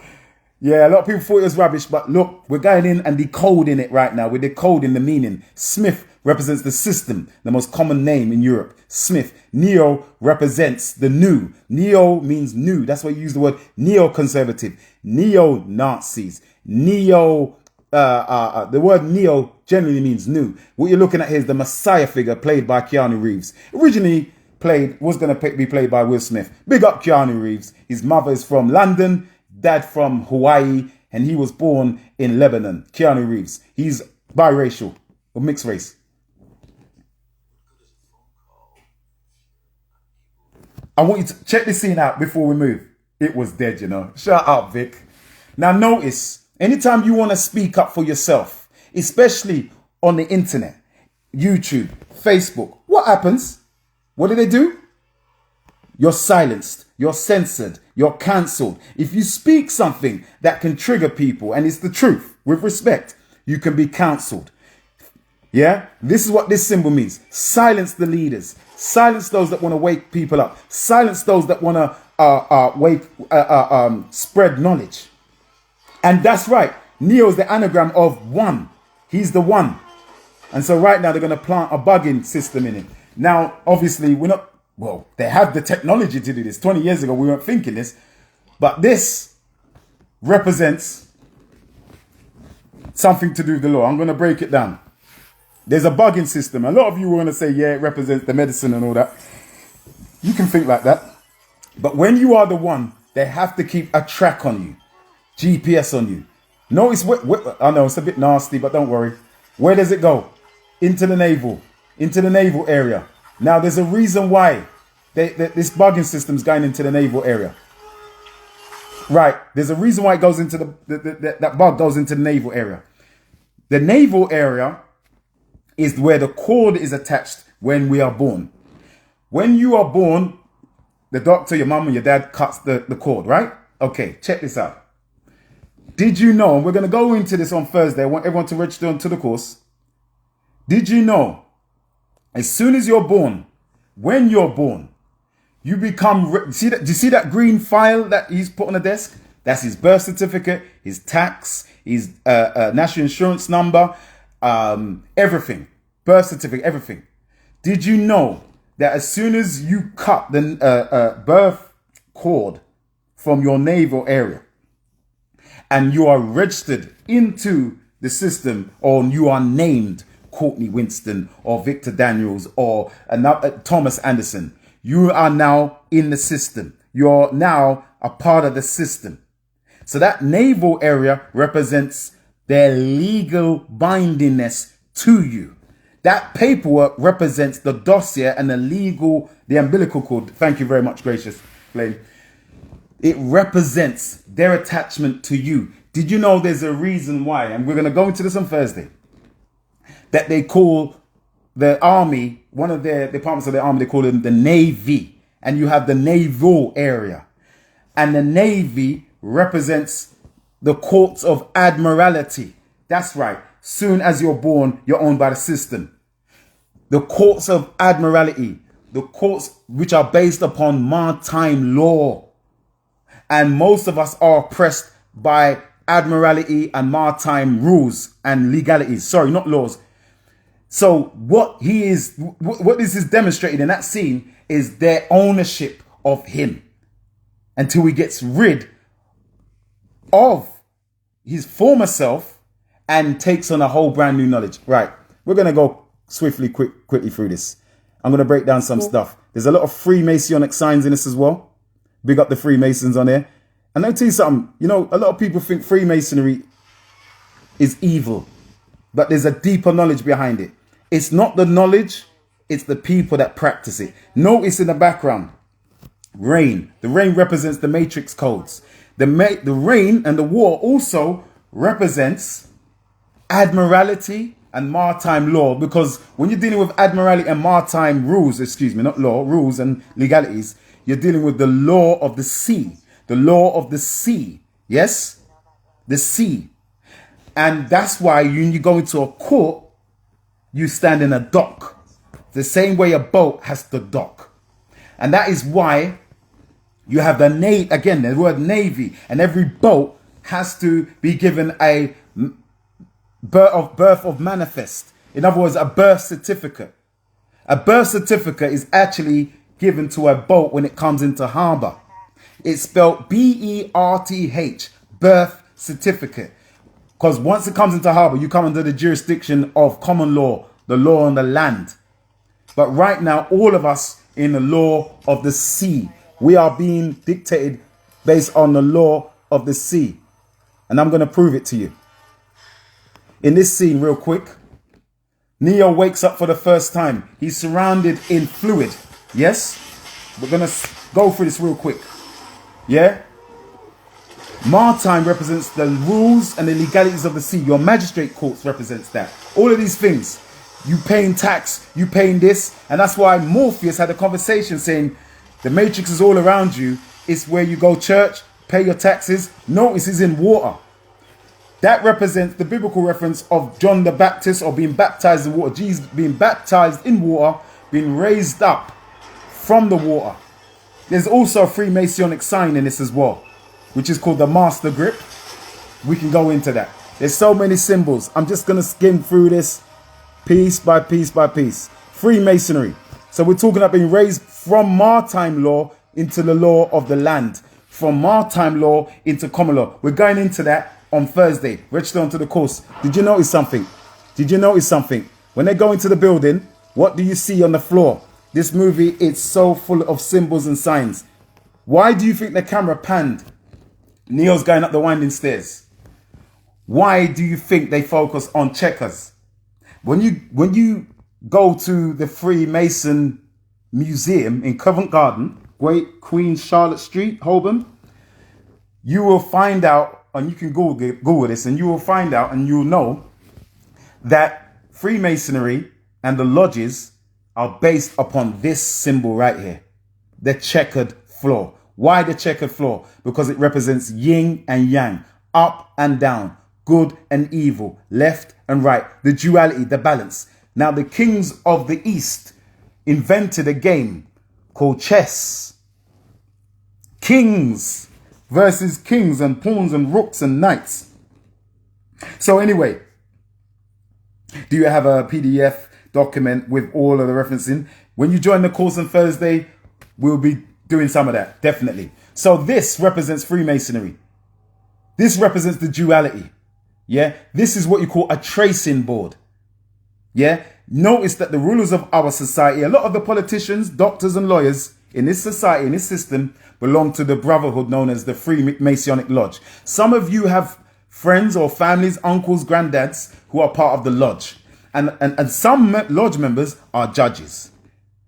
Yeah, a lot of people thought it was rubbish, but look, we're going in and decoding it right now. We're decoding the meaning. Smith represents the system, the most common name in Europe. Smith. Neo represents the new. Neo means new. That's why you use the word neoconservative. Neo-Nazis. The word neo generally means new. What you're looking at here is the Messiah figure played by Keanu Reeves. Originally was going to be played by Will Smith. Big up Keanu Reeves. His mother is from London, dad from Hawaii, and he was born in Lebanon. Keanu Reeves. He's biracial or mixed race. I want you to check this scene out before we move. It was dead, Shut up, Vic. Now notice, anytime you want to speak up for yourself, especially on the internet, YouTube, Facebook, what happens? What do they do? You're silenced, you're censored, you're cancelled. If you speak something that can trigger people, and it's the truth, with respect, you can be cancelled. Yeah? This is what this symbol means. Silence the leaders. Silence those that want to wake people up. Silence those that want to spread knowledge. And that's right. Neo is the anagram of one. He's the one. And so right now they're going to plant a bugging system in it. Now, obviously, they have the technology to do this. 20 years ago, we weren't thinking this. But this represents something to do with the law. I'm going to break it down. There's a bugging system. A lot of you are going to say, yeah, it represents the medicine and all that. You can think like that. But when you are the one, they have to keep a track on you. GPS on you. Notice, I know it's a bit nasty, but don't worry. Where does it go? Into the navel area. Now, there's a reason why this bugging system is going into the navel area. Right. There's a reason why it goes into that bug goes into the navel area. The navel area is where the cord is attached when we are born. When you are born, the doctor, your mum and your dad cuts the cord, right? Okay, check this out. Did you know, and we're going to go into this on Thursday, I want everyone to register onto the course. Did you know, as soon as you're born, when you're born, you become, do you see that green file that he's put on the desk? That's his birth certificate, his tax, his national insurance number, everything. Birth certificate, everything. Did you know that as soon as you cut the birth cord from your navel area and you are registered into the system, or you are named Courtney Winston or Victor Daniels or Thomas Anderson, you are now in the system. You're now a part of the system. So that navel area represents their legal bindingness to you. That paperwork represents the dossier and the umbilical cord. Thank you very much, gracious Blaine. It represents their attachment to you. Did you know there's a reason why? And we're going to go into this on Thursday. That they call the army, one of their departments of the army, they call them the Navy. And you have the naval area. And the Navy represents the courts of admiralty. That's right. Soon as you're born, you're owned by the system. The courts of admiralty, the courts which are based upon maritime law. And most of us are oppressed by admiralty and maritime rules and legalities. Sorry, not laws. So what this is demonstrated in that scene is their ownership of him until he gets rid of his former self and takes on a whole brand new knowledge. Right. We're going to go quickly through this. I'm going to break down some stuff. There's a lot of Freemasonic signs in this as well. Big up the Freemasons on there. And let me tell you something. You know, a lot of people think Freemasonry is evil, but there's a deeper knowledge behind it. It's not the knowledge, it's the people that practice it. Notice in the background, rain. The rain represents the matrix codes. The rain and the war also represents admiralty and maritime law, because when you're dealing with admiralty and maritime rules, not law, rules and legalities, you're dealing with the law of the sea. The law of the sea. Yes? The sea. And that's why when you go into a court, you stand in a dock. The same way a boat has to dock. And that is why you have the word navy. And every boat has to be given a birth of manifest. In other words, a birth certificate. A birth certificate is actually given to a boat when it comes into harbour. It's spelled B-E-R-T-H, birth certificate. Because once it comes into harbour, you come under the jurisdiction of common law, the law on the land. But right now, all of us in the law of the sea, we are being dictated based on the law of the sea. And I'm going to prove it to you. In this scene, real quick, Neo wakes up for the first time. He's surrounded in fluid. Yes? We're going to go through this real quick. Yeah? Maritime represents the rules and the legalities of the sea. Your magistrate courts represents that. All of these things. You paying tax, you paying this. And that's why Morpheus had a conversation saying, the matrix is all around you. It's where you go church, pay your taxes. Notice it's in water. That represents the biblical reference of John the Baptist, or being baptized in water. Jesus being baptized in water, being raised up from the water. There's also a Freemasonic sign in this as well, which is called the Master Grip. We can go into that. There's so many symbols. I'm just going to skim through this piece by piece by piece. Freemasonry. So we're talking about being raised from maritime law into the law of the land. From maritime law into common law. We're going into that on Thursday. Register onto the course. Did you notice something? When they go into the building, what do you see on the floor? This movie, it's so full of symbols and signs. Why do you think the camera panned? Neo's going up the winding stairs. Why do you think they focus on checkers? When you go to the Freemason Museum in Covent Garden, Great Queen Charlotte Street, Holborn, you will find out, and you can Google this, and you will find out and you'll know that Freemasonry and the lodges are based upon this symbol right here, the checkered floor. Why the checkered floor? Because it represents yin and yang, up and down, good and evil, left and right, the duality, the balance. Now, the kings of the East invented a game called chess. Kings versus kings and pawns and rooks and knights. So anyway, do you have a PDF document with all of the referencing? When you join the course on Thursday, we'll be doing some of that, definitely. So this represents Freemasonry. This represents the duality. Yeah, this is what you call a tracing board. Yeah, notice that the rulers of our society, a lot of the politicians, doctors and lawyers in this society, in this system, belong to the brotherhood known as the Freemasonic Lodge. Some of you have friends or families, uncles, granddads who are part of the lodge. And some lodge members are judges.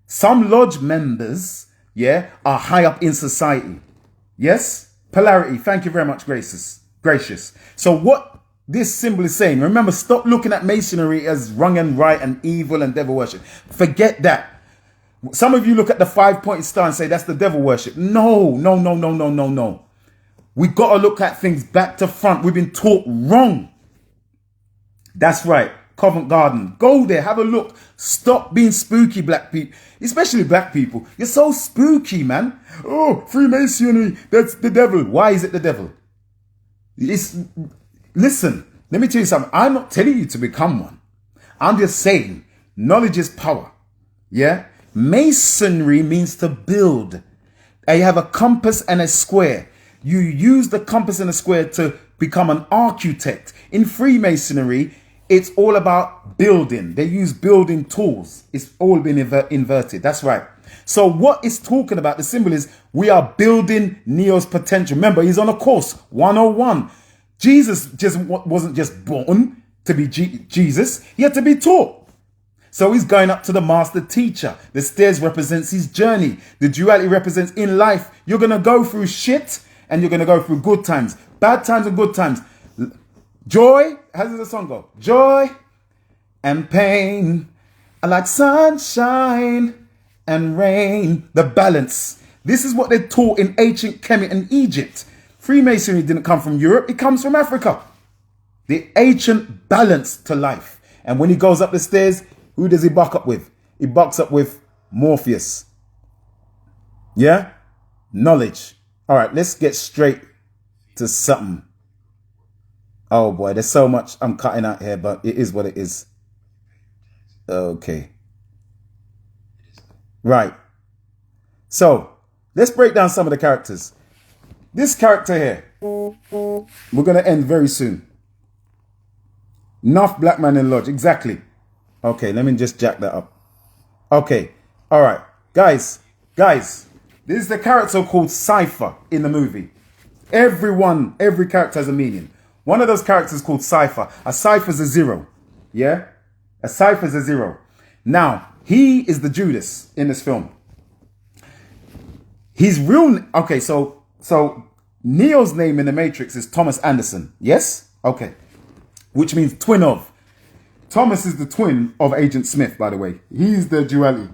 Some lodge members, yeah, are high up in society. Yes? Polarity. Thank you very much, gracious. So what this symbol is saying, remember, stop looking at Masonry as wrong and right and evil and devil worship. Forget that. Some of you look at the 5-pointed star and say that's the devil worship. No. We got to look at things back to front. We've been taught wrong. That's right. Covent Garden. Go there. Have a look. Stop being spooky, black people. Especially black people. You're so spooky, man. Oh, Freemasonry. That's the devil. Why is it the devil? Listen, let me tell you something. I'm not telling you to become one. I'm just saying knowledge is power. Yeah? Masonry means to build. You have a compass and a square. You use the compass and a square to become an architect. In Freemasonry, it's all about building. They use building tools. It's all been inverted. That's right. So what it's talking about, the symbol is we are building Neo's potential. Remember, he's on a course, 101. Jesus wasn't just born to be Jesus. He had to be taught. So he's going up to the master teacher. The stairs represents his journey. The duality represents in life. You're going to go through shit and you're going to go through good times. Bad times and good times. Joy, how does the song go? Joy and pain are like sunshine and rain. The balance. This is what they taught in ancient Kemet and Egypt. Freemasonry didn't come from Europe. It comes from Africa. The ancient balance to life. And when he goes up the stairs, who does he buck up with? He bucks up with Morpheus. Yeah? Knowledge. All right, let's get straight to something. Oh boy, there's so much I'm cutting out here, but it is what it is. Okay. Right. So, let's break down some of the characters. This character here, we're going to end very soon. Enough black man in lodge. Exactly. Okay, let me just jack that up. Okay. All right. Guys, this is the character called Cypher in the movie. Every character has a meaning. One of those characters is called Cypher. A Cypher is a 0. Yeah? A Cypher is a 0. Now, he is the Judas in this film. His real... Okay, so Neo's name in the Matrix is Thomas Anderson. Yes? Okay. Which means twin of. Thomas is the twin of Agent Smith, by the way. He's the duality.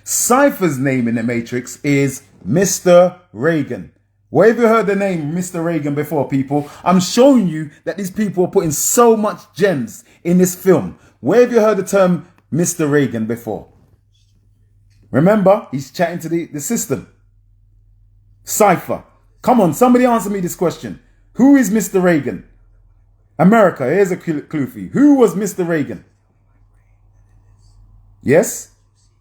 Cypher's name in the Matrix is Mr. Reagan. Where have you heard the name Mr. Reagan before, people? I'm showing you that these people are putting so much gems in this film. Where have you heard the term Mr. Reagan before? Remember, he's chatting to the system. Cypher. Come on, somebody answer me this question. Who is Mr. Reagan? America, here's a clue for you. Who was Mr. Reagan? Yes?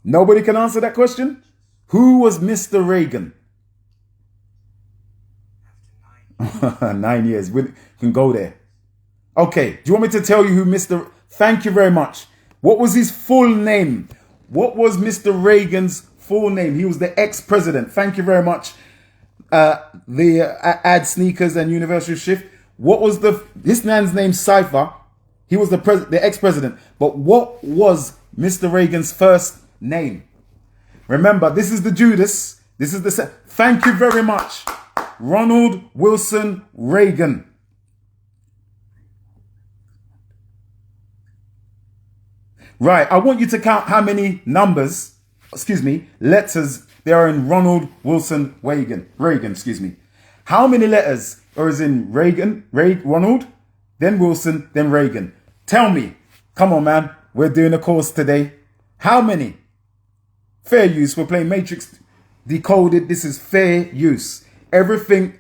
Nobody can answer that question? Who was Mr. Reagan? 9 years. We can go there. Okay. Do you want me to tell you who Mr. Thank you very much. What was his full name? What was Mr. Reagan's full name? He was the ex-president. Thank you very much. The ad sneakers and universal shift. What was this man's name? Cypher. He was the ex-president. But what was Mr. Reagan's first name? Remember, this is the Judas. This is the... Thank you very much. Ronald Wilson Reagan. Right, I want you to count how many letters They are in Ronald Wilson Reagan, excuse me. How many letters are in Reagan, Ronald, then Wilson, then Reagan? Tell me. Come on, man. We're doing a course today. How many? Fair use. We're playing Matrix Decoded. This is fair use. Everything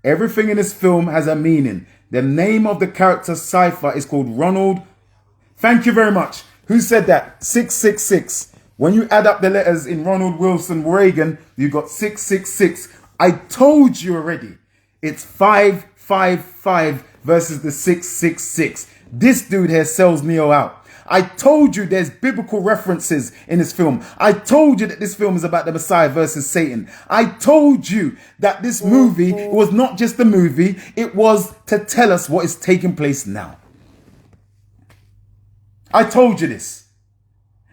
in this film has a meaning. The name of the character Cypher is called Ronald. Thank you very much. Who said that? 666. When you add up the letters in Ronald Wilson Reagan, you got 666. I told you already. It's 555 versus the 666. This dude here sells Neo out. I told you there's biblical references in this film. I told you that this film is about the Messiah versus Satan. I told you that this movie was not just a movie. It was to tell us what is taking place now. I told you this.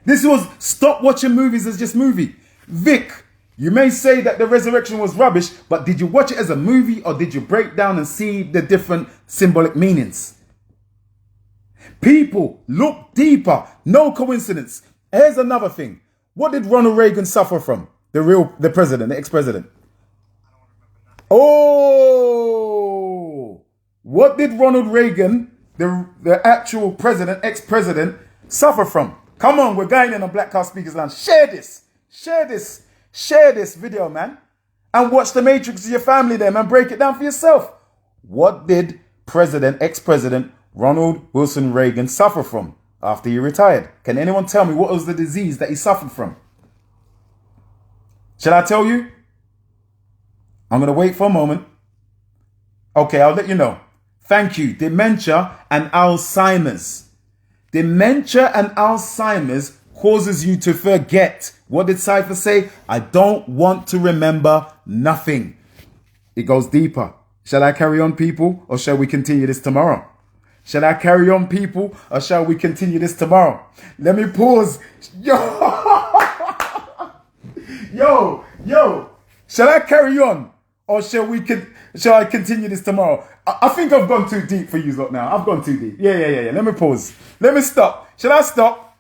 This was stop watching movies as just movie. Vic, you may say that the resurrection was rubbish, but did you watch it as a movie or did you break down and see the different symbolic meanings? People, look deeper. No coincidence. Here's another thing. What did Ronald Reagan suffer from? The president, the ex-president. Oh! What did Ronald Reagan, the actual president, ex-president, suffer from? Come on, we're going in on Black Car Speakers Lounge. Share this. Share this video, man. And watch The Matrix to your family there, man. Break it down for yourself. What did ex-president Ronald Wilson Reagan suffer from after he retired? Can anyone tell me what was the disease that he suffered from? Shall I tell you? I'm going to wait for a moment. Okay, I'll let you know. Thank you. Dementia and Alzheimer's. Dementia and Alzheimer's causes you to forget. What did Cypher say? I don't want to remember nothing. It goes deeper. Shall I carry on, people, or shall we continue this tomorrow? Shall I carry on, people, or shall we continue this tomorrow? Let me pause. Yo. Shall I carry on, or shall I continue this tomorrow? I think I've gone too deep for you lot now. I've gone too deep. Yeah. Let me pause. Let me stop. Shall I stop?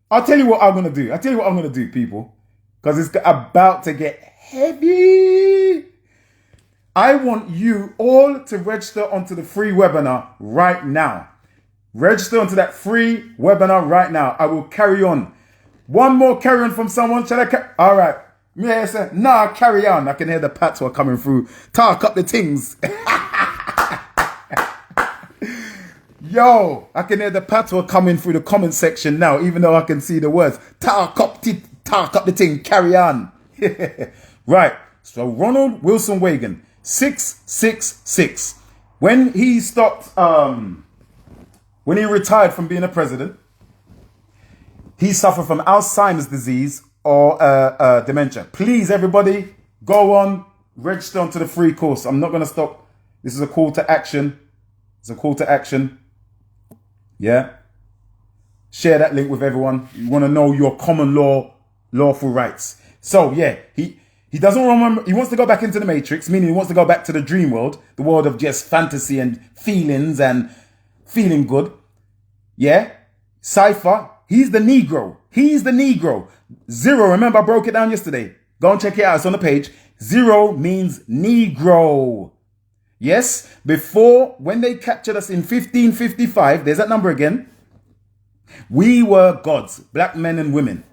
I'll tell you what I'm going to do. People. Because it's about to get heavy. I want you all to register onto the free webinar right now. Register onto that free webinar right now. I will carry on. One more carry on from someone. Shall I all right. Yeah, sir. Nah, carry on. I can hear the patois coming through. Talk up the things. Yo, I can hear the patois coming through the comment section now, even though I can see the words. Talk up the thing. Carry on. Right. So Ronald Wilson Reagan. 666. When he stopped, when he retired from being a president, he suffered from Alzheimer's disease or dementia. Please, everybody, go on, register onto the free course. I'm not going to stop. This is a call to action. It's a call to action. Yeah. Share that link with everyone. You want to know your common law, lawful rights. So, yeah, he doesn't remember. He wants to go back into the Matrix, meaning he wants to go back to the dream world, the world of just fantasy and feelings and feeling good. Yeah. Cypher, he's the Negro. Zero, remember I broke it down yesterday. Go and check it out. It's on the page. Zero means Negro. Yes. Before, when they captured us in 1555, there's that number again. We were gods, black men and women.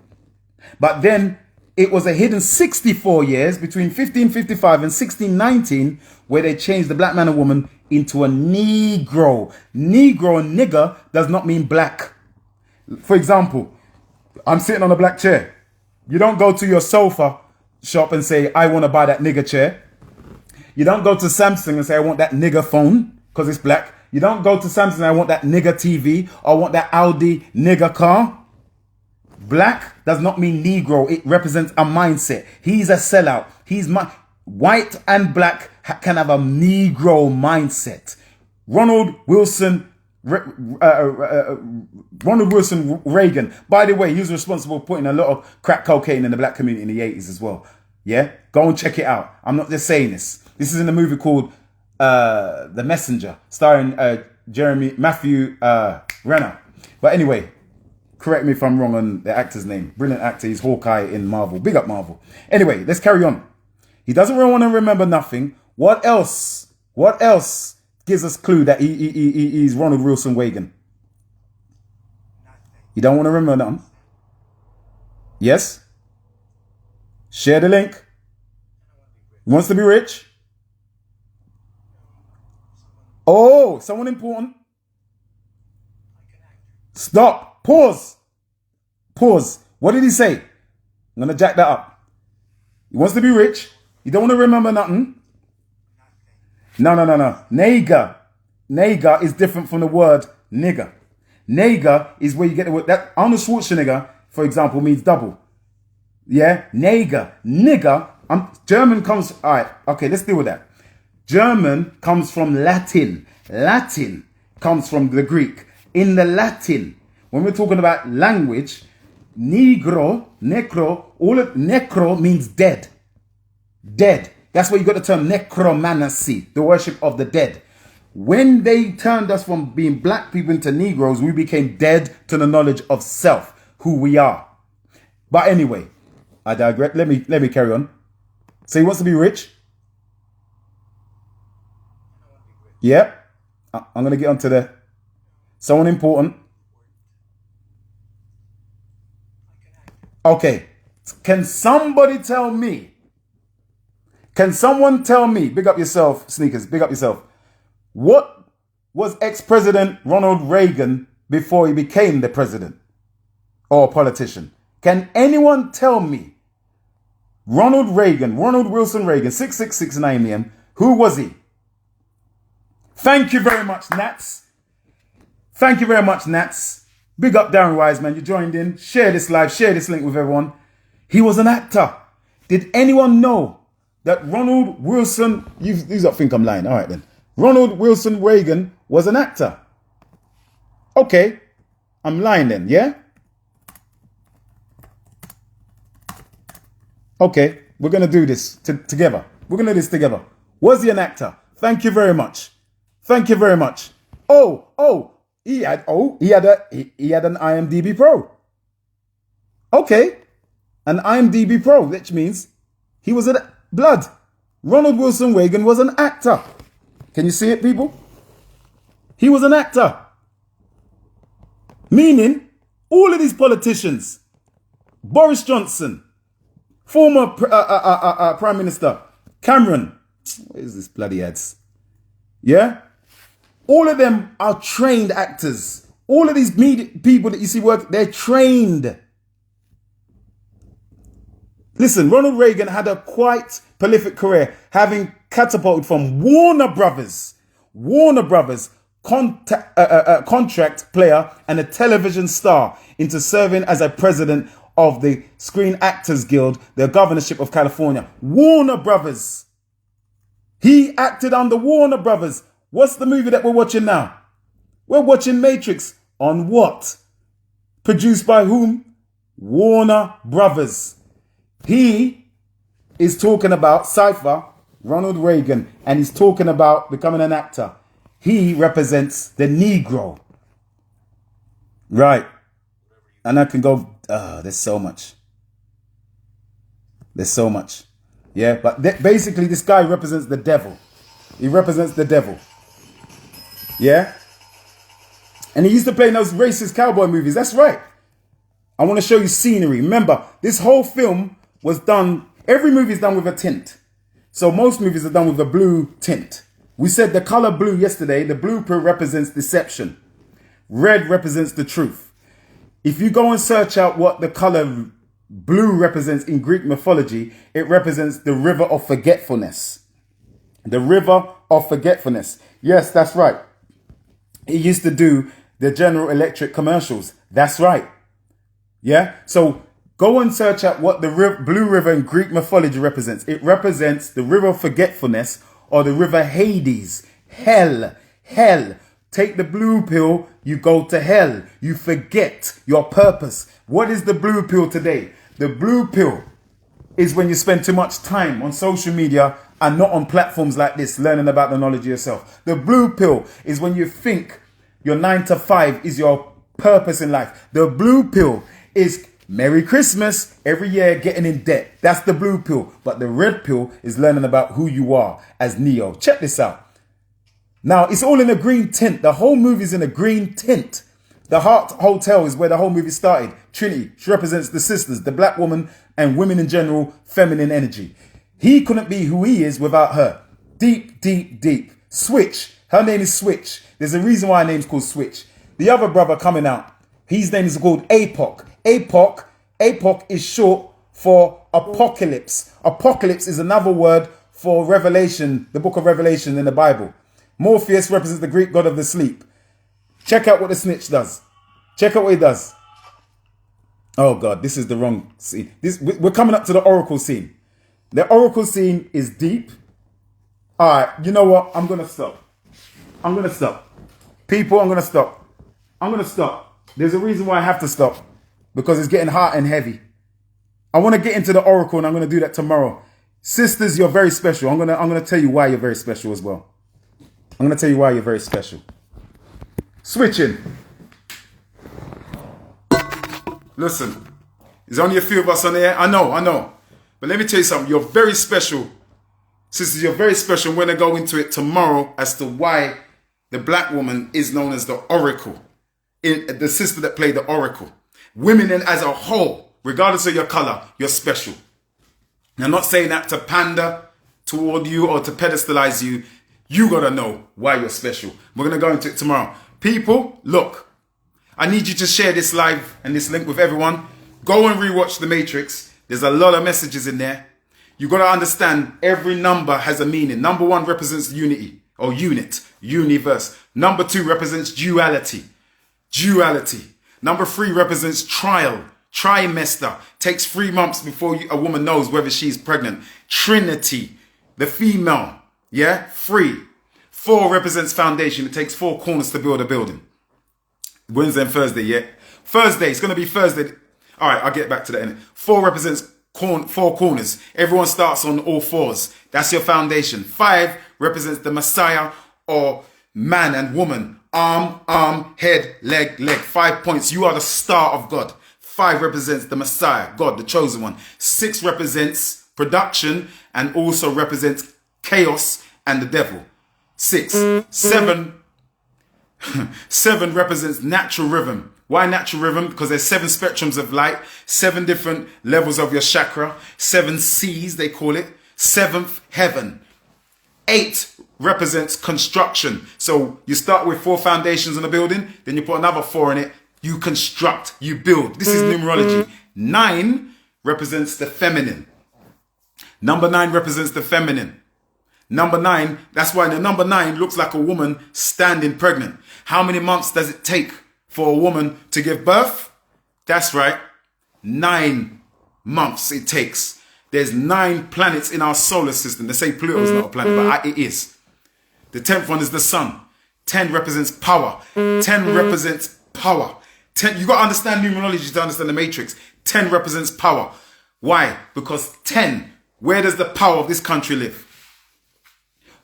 But then it was a hidden 64 years between 1555 and 1619 where they changed the black man and woman into a Negro. Negro and nigger does not mean black. For example, I'm sitting on a black chair. You don't go to your sofa shop and say, I want to buy that nigger chair. You don't go to Samsung and say, I want that nigger phone because it's black. You don't go to Samsung and I want that nigger TV or I want that Audi nigger car. Black does not mean Negro. It represents a mindset. He's a sellout. White and black can have a Negro mindset. Ronald Wilson Reagan. By the way, he was responsible for putting a lot of crack cocaine in the black community in the 80s as well. Yeah? Go and check it out. I'm not just saying this. This is in a movie called The Messenger, starring Matthew Renner. But anyway, correct me if I'm wrong on the actor's name. Brilliant actor. He's Hawkeye in Marvel. Big up Marvel. Anyway, let's carry on. He doesn't really want to remember nothing. What else? What else gives us clue that he's Ronald Wilson Reagan? You don't want to remember nothing? Yes? Share the link. He wants to be rich. Oh, someone important. Stop. Pause. Pause. What did he say? I'm going to jack that up. He wants to be rich. You don't want to remember nothing. No. Nigger. Nigger is different from the word nigger. Nigger is where you get the word. That Arnold Schwarzenegger, for example, means double. Yeah? Nigger. Nigger. German comes. All right. Okay, let's deal with that. German comes from Latin. Latin comes from the Greek. In the Latin, when we're talking about language, negro, necro means dead. Dead. That's where you got the term necromancy, the worship of the dead. When they turned us from being black people into Negroes, we became dead to the knowledge of self, who we are. But anyway, I digress. Let me carry on. So he wants to be rich. Yeah. I'm going to get onto the someone important. Okay. Can somebody tell me? Can someone tell me, big up yourself, Sneakers, big up yourself. What was ex-president Ronald Reagan before he became the president or politician? Can anyone tell me? Ronald Wilson Reagan, 6669 AM, who was he? Thank you very much, Nats. Thank you very much, Nats. Big up Darren Wiseman, you joined in. Share this live, share this link with everyone. He was an actor. Did anyone know that Ronald Wilson, you don't think I'm lying, all right then. Ronald Wilson Reagan was an actor. Okay, I'm lying then, yeah? Okay, we're going to do this together. We're going to do this together. Was he an actor? Thank you very much. Thank you very much. He had an IMDb Pro. Okay, an IMDb Pro, which means he was a blood. Ronald Wilson Reagan was an actor. Can you see it, people? He was an actor. Meaning, all of these politicians, Boris Johnson, former Prime Minister Cameron, what is this bloody ads? Yeah? All of them are trained actors. All of these media people that you see work, they're trained. Listen, Ronald Reagan had a quite prolific career, having catapulted from Warner Brothers, contract player and a television star, into serving as a president of the Screen Actors Guild, the governorship of California. Warner Brothers. He acted under Warner Brothers. What's the movie that we're watching now? We're watching Matrix. On what? Produced by whom? Warner Brothers. He is talking about Cypher, Ronald Reagan, and he's talking about becoming an actor. He represents the Negro. Right. And I can go, there's so much. There's so much. Yeah, but basically this guy represents the devil. He represents the devil. Yeah? And he used to play in those racist cowboy movies. That's right. I want to show you scenery. Remember, this whole film was done, every movie is done with a tint. So most movies are done with a blue tint. We said the color blue yesterday. The blue pill represents deception. Red represents the truth. If you go and search out what the color blue represents in Greek mythology, it represents the river of forgetfulness. The river of forgetfulness. Yes, that's right. He used to do the General Electric commercials. That's right. Yeah. So go and search out what the blue river in Greek mythology represents. It represents the river of forgetfulness, or the river Hades. Hell. Hell. Take the blue pill, you go to hell. You forget your purpose. What is the blue pill today? The blue pill is when you spend too much time on social media and not on platforms like this, learning about the knowledge of yourself. The blue pill is when you think your 9 to 5 is your purpose in life. The blue pill is Merry Christmas, every year getting in debt. That's the blue pill. But the red pill is learning about who you are as Neo. Check this out. Now, it's all in a green tint. The whole movie's in a green tint. The Heart Hotel is where the whole movie started. Trinity, she represents the sisters, the black woman, and women in general, feminine energy. He couldn't be who he is without her. Deep, deep, deep. Switch. Her name is Switch. There's a reason why her name's called Switch. The other brother coming out, his name is called APOC. APOC is short for apocalypse. Apocalypse is another word for Revelation, the book of Revelation in the Bible. Morpheus represents the Greek god of the sleep. Check out what the snitch does. Check out what he does. Oh God, this is the wrong scene. We're coming up to the oracle scene. The oracle scene is deep. All right, you know what? I'm going to stop. People, I'm going to stop. There's a reason why I have to stop. Because it's getting hot and heavy. I want to get into the oracle and I'm going to do that tomorrow. Sisters, you're very special. I'm going to tell you why you're very special as well. I'm going to tell you why you're very special. Switching. Listen, there's only a few of us on there. I know. But let me tell you something. You're very special. Sisters, you're very special. We're going to go into it tomorrow as to why the black woman is known as the oracle. The sister that played the oracle. Women as a whole, regardless of your color, you're special. I'm not saying that to pander toward you or to pedestalize you. You got to know why you're special. We're going to go into it tomorrow. People, look, I need you to share this live and this link with everyone. Go and rewatch The Matrix. There's a lot of messages in there. You got to understand every number has a meaning. Number 1 represents unity or unit, universe. Number 2 represents duality. Number 3 represents trial, trimester. Takes 3 months before a woman knows whether she's pregnant. Trinity, the female, 3. 4 represents foundation. It takes 4 corners to build a building. Wednesday and Thursday, Thursday, it's going to be Thursday. All right, I'll get back to that in it. 4 represents 4 corners. Everyone starts on all 4s. That's your foundation. 5 represents the Messiah or man and woman. Arm, head, leg. 5 points. You are the star of God. 5 represents the Messiah, God, the chosen one. 6 represents production and also represents chaos and the devil. 6. 7 represents natural rhythm. Why natural rhythm? Because there's 7 spectrums of light, 7 different levels of your chakra, 7 C's, they call it. 7th heaven. 8 represents construction. So you start with 4 foundations in a building, then you put another 4 in it. You construct, you build. This is numerology. 9 represents the feminine. Number 9 represents the feminine. Number 9, that's why the number 9 looks like a woman standing pregnant. How many months does it take for a woman to give birth? That's right. 9 months it takes. There's 9 planets in our solar system. They say Pluto is not a planet, but it is. The 10th one is the sun. 10 represents power. 10 represents power. 10, you got to understand numerology to understand the matrix. 10 represents power. Why? Because 10, where does the power of this country live?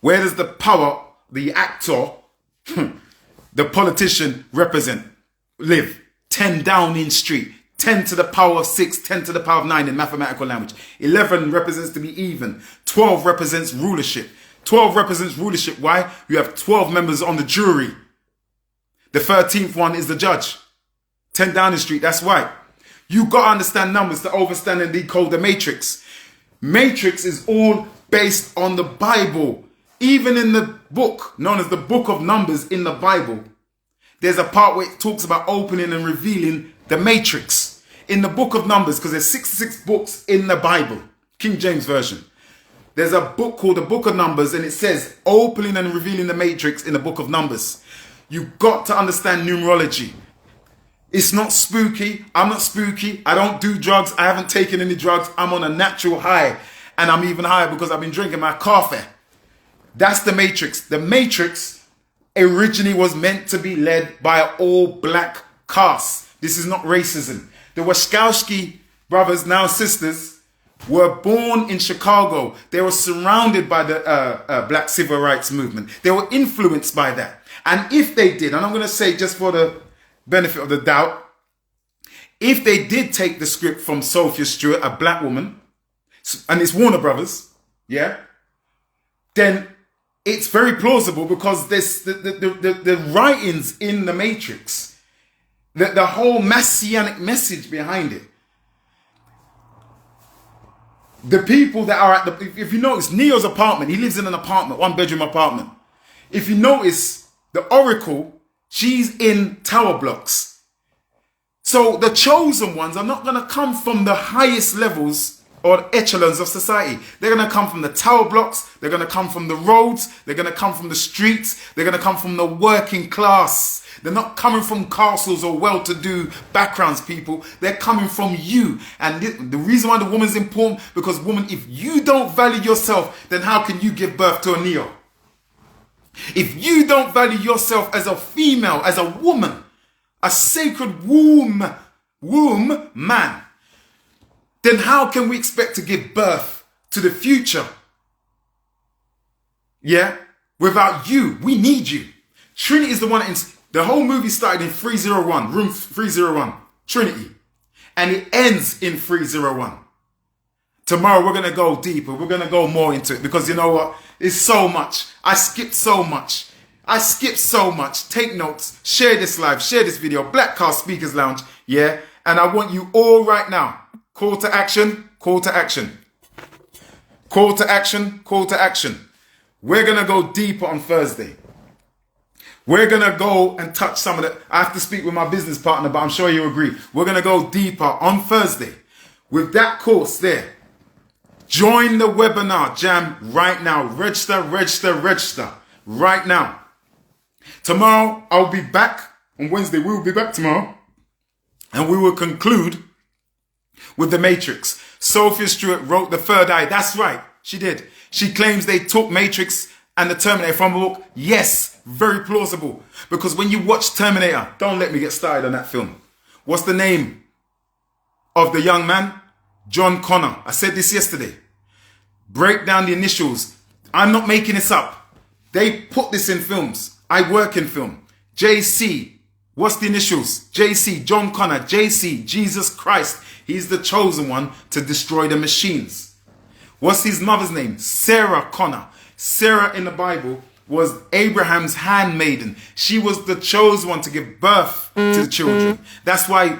Where does the power, the actor, the politician live? 10 Downing Street. 10 to the power of 6, 10 to the power of 9 in mathematical language. 11 represents to be even. 12 represents rulership. 12 represents rulership. Why? You have 12 members on the jury. The 13th one is the judge. 10 Downing Street, that's why. You got to understand numbers to understand and decode the matrix. Matrix is all based on the Bible. Even in the book, known as the Book of Numbers in the Bible, there's a part where it talks about opening and revealing the matrix. In the Book of Numbers, because there's 66 books in the Bible, King James Version. There's a book called the Book of Numbers, and it says opening and revealing the matrix in the Book of Numbers. You got to understand numerology. It's not spooky. I'm not spooky. I don't do drugs. I haven't taken any drugs. I'm on a natural high. And I'm even higher because I've been drinking my coffee. That's the matrix. The matrix originally was meant to be led by an all-black cast. This is not racism. The Wachowski brothers, now sisters, were born in Chicago. They were surrounded by the black civil rights movement. They were influenced by that. And if they did, and I'm going to say just for the benefit of the doubt, if they did take the script from Sophia Stewart, a black woman, and it's Warner Brothers, yeah, then it's very plausible because this the writings in the Matrix, the whole messianic message behind it. The people that are at if you notice, Neo's apartment, he lives in an apartment, 1-bedroom apartment. If you notice, the Oracle, she's in tower blocks. So the chosen ones are not going to come from the highest levels or echelons of society. They're going to come from the tower blocks. They're going to come from the roads. They're going to come from the streets. They're going to come from the working class. They're not coming from castles or well-to-do backgrounds, people. They're coming from you. And the reason why the woman's important, because woman, if you don't value yourself, then how can you give birth to a Neo? If you don't value yourself as a female, as a woman, a sacred womb man, then how can we expect to give birth to the future? Yeah? Without you. We need you. Trinity is the one, the whole movie started in 301, room 301, Trinity. And it ends in 301. Tomorrow we're going to go deeper. We're going to go more into it because you know what? It's so much. I skipped so much. Take notes. Share this live. Share this video. Black Car Speakers Lounge. Yeah. And I want you all right now. Call to action. Call to action. Call to action. Call to action. We're going to go deeper on Thursday. We're going to go and touch some of the... I have to speak with my business partner, but I'm sure you agree. We're going to go deeper on Thursday with that course there. Join the webinar jam right now. Register right now. Tomorrow, I'll be back. On Wednesday, we will be back tomorrow. And we will conclude with The Matrix. Sophia Stewart wrote The Third Eye. That's right. She did. She claims they took Matrix and the Terminator from a book. Yes, very plausible. Because when you watch Terminator, don't let me get started on that film. What's the name of the young man? John Connor. I said this yesterday. Break down the initials. I'm not making this up. They put this in films. I work in film. JC. What's the initials? JC. John Connor. JC. Jesus Christ. He's the chosen one to destroy the machines. What's his mother's name? Sarah Connor. Sarah in the Bible was Abraham's handmaiden. She was the chosen one to give birth to the children. That's why,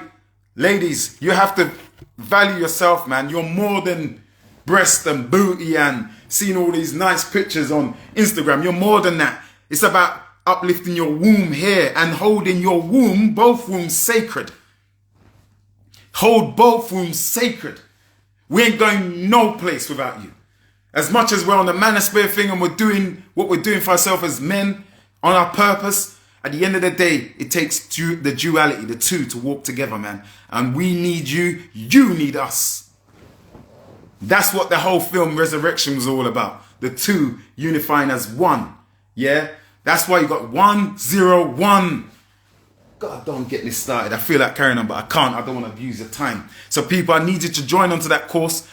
ladies, you have to value yourself, man. You're more than breast and booty and seeing all these nice pictures on Instagram. You're more than that. It's about uplifting your womb here and holding your womb, both wombs sacred. Hold both wombs sacred. We ain't going no place without you. As much as we're on the manosphere thing and we're doing what we're doing for ourselves as men on our purpose, at the end of the day, it takes the duality, the two, to walk together, man. And we need you. You need us. That's what the whole film Resurrection was all about. The two unifying as one. Yeah? That's why you got 101. God, don't get me started. I feel like carrying on, but I can't. I don't want to abuse your time. So people, I need you to join onto that course.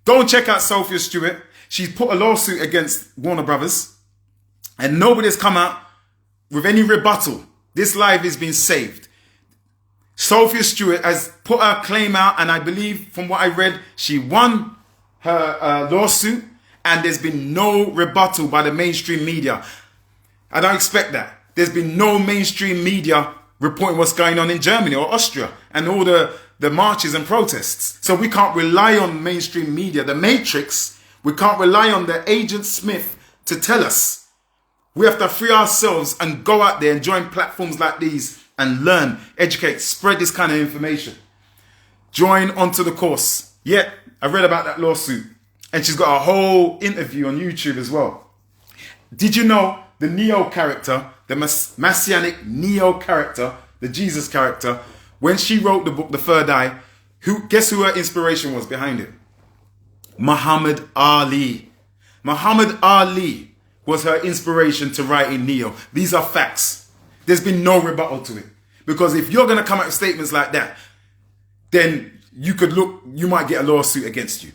Go and check out Sophia Stewart. She's put a lawsuit against Warner Brothers. And nobody's come out with any rebuttal. This live is being saved. Sophia Stewart has put her claim out. And I believe, from what I read, she won her lawsuit. And there's been no rebuttal by the mainstream media. I don't expect that. There's been no mainstream media reporting what's going on in Germany or Austria and all the marches and protests. So we can't rely on mainstream media. The Matrix, we can't rely on the Agent Smith to tell us. We have to free ourselves and go out there and join platforms like these and learn, educate, spread this kind of information. Join onto the course. Yeah, I read about that lawsuit. And she's got a whole interview on YouTube as well. Did you know the Neo character, the Messianic Neo character, the Jesus character, when she wrote the book, The Third Eye, guess who her inspiration was behind it? Muhammad Ali. Muhammad Ali was her inspiration to write in Neo. These are facts. There's been no rebuttal to it. Because if you're going to come out with statements like that, then you might get a lawsuit against you.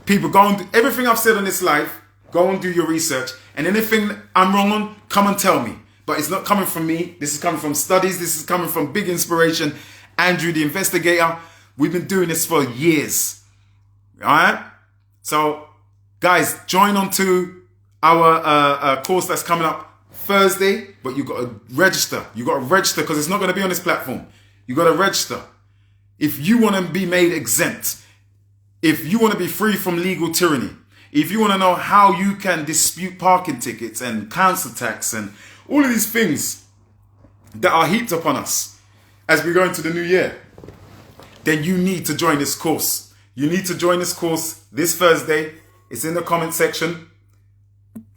People, go and do everything I've said on this live. Go and do your research. And anything I'm wrong on, come and tell me. But it's not coming from me. This is coming from studies. This is coming from big inspiration. Andrew, the investigator. We've been doing this for years. All right? So, guys, join on to our course that's coming up Thursday. But you've got to register. You've got to register because it's not going to be on this platform. You've got to register. If you want to be made exempt, if you want to be free from legal tyranny, if you want to know how you can dispute parking tickets and council tax and all of these things that are heaped upon us as we go into the new year, then you need to join this course. You need to join this course this Thursday. It's in the comment section.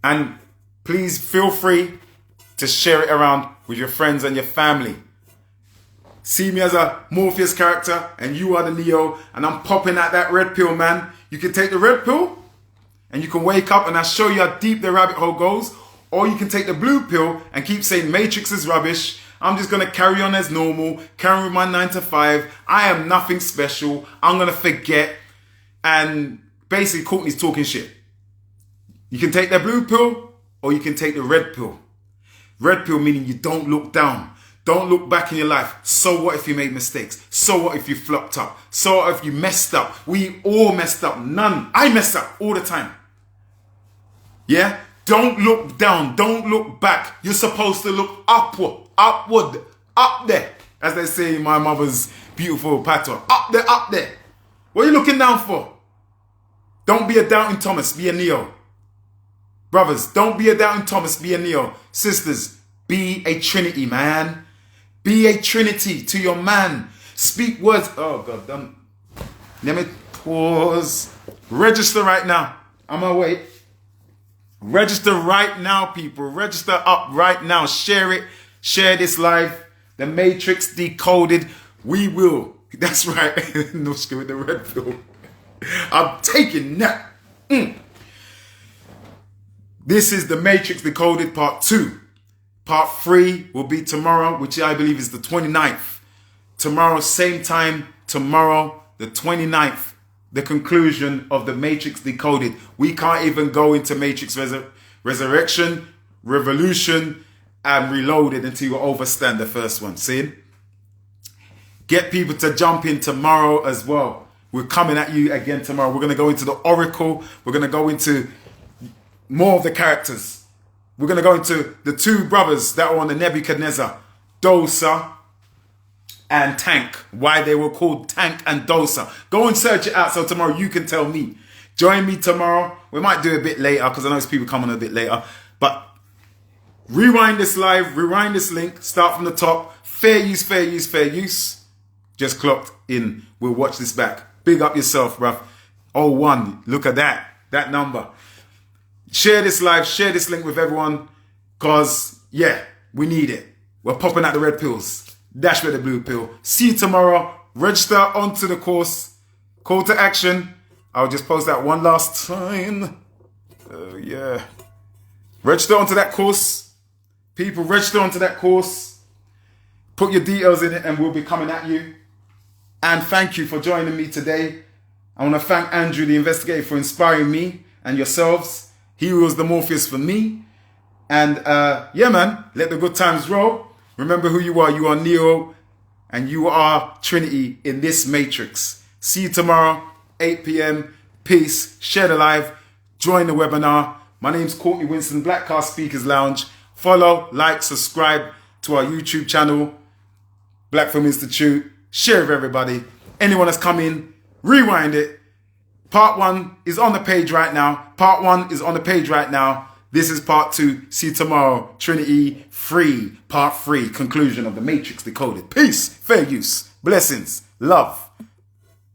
And please feel free to share it around with your friends and your family. See me as a Morpheus character and you are the Neo and I'm popping at that red pill, man. You can take the red pill and you can wake up and I show you how deep the rabbit hole goes. Or you can take the blue pill and keep saying Matrix is rubbish. I'm just going to carry on as normal, carry with my 9 to 5. I am nothing special. I'm going to forget. And basically Courtney's talking shit. You can take the blue pill or you can take the red pill. Red pill meaning you don't look down. Don't look back in your life. So what if you made mistakes? So what if you flopped up? So what if you messed up? We all messed up. I mess up all the time. Yeah? Don't look down. Don't look back. You're supposed to look upward, up there. As they say in my mother's beautiful patois. Up there, up there. What are you looking down for? Don't be a doubting Thomas. Be a Neo. Brothers, don't be a doubting Thomas. Be a Neo. Sisters, be a Trinity, man. Be a Trinity to your man. Speak words. Oh, God. Let me pause. Register right now. I'm on my way. Register right now, people. Register up right now. Share it. Share this live. The Matrix Decoded. We will. That's right. No skin with the red pill. I'm taking that. This is the Matrix Decoded Part 2. Part 3 will be tomorrow, which I believe is the 29th. Tomorrow, same time, tomorrow, the 29th. The conclusion of the Matrix Decoded. We can't even go into Matrix Resurrection, Revolution, and Reloaded until you overstand the first one. See? Get people to jump in tomorrow as well. We're coming at you again tomorrow. We're going to go into the Oracle. We're going to go into more of the characters. We're going to go into the two brothers that were on the Nebuchadnezzar, Dosa and Tank. Why they were called Tank and Dosa. Go and search it out so tomorrow you can tell me. Join me tomorrow. We might do it a bit later because I know there's people coming a bit later. But rewind this live, rewind this link, start from the top. Fair use, fair use, fair use. Just clocked in. We'll watch this back. Big up yourself, bruv. 01. Look at that. That number. Share this live, share this link with everyone. Because, yeah, we need it. We're popping out the red pills. Dash with the blue pill. See you tomorrow. Register onto the course. Call to action. I'll just post that one last time. Yeah. Register onto that course. People, register onto that course. Put your details in it and we'll be coming at you. And thank you for joining me today. I want to thank Andrew, the investigator, for inspiring me and yourselves. He was the Morpheus for me. And yeah, man, let the good times roll. Remember who you are. You are Neo and you are Trinity in this Matrix. See you tomorrow, 8 p.m. Peace. Share the live. Join the webinar. My name's Courtney Winston, Black Car Speakers Lounge. Follow, like, subscribe to our YouTube channel, Black Film Institute. Share with everybody. Anyone that's come in, rewind it. Part 1 is on the page right now. Part 1 is on the page right now. This is part 2. See you tomorrow. Trinity Free. Part 3. Conclusion of the Matrix Decoded. Peace. Fair use. Blessings. Love.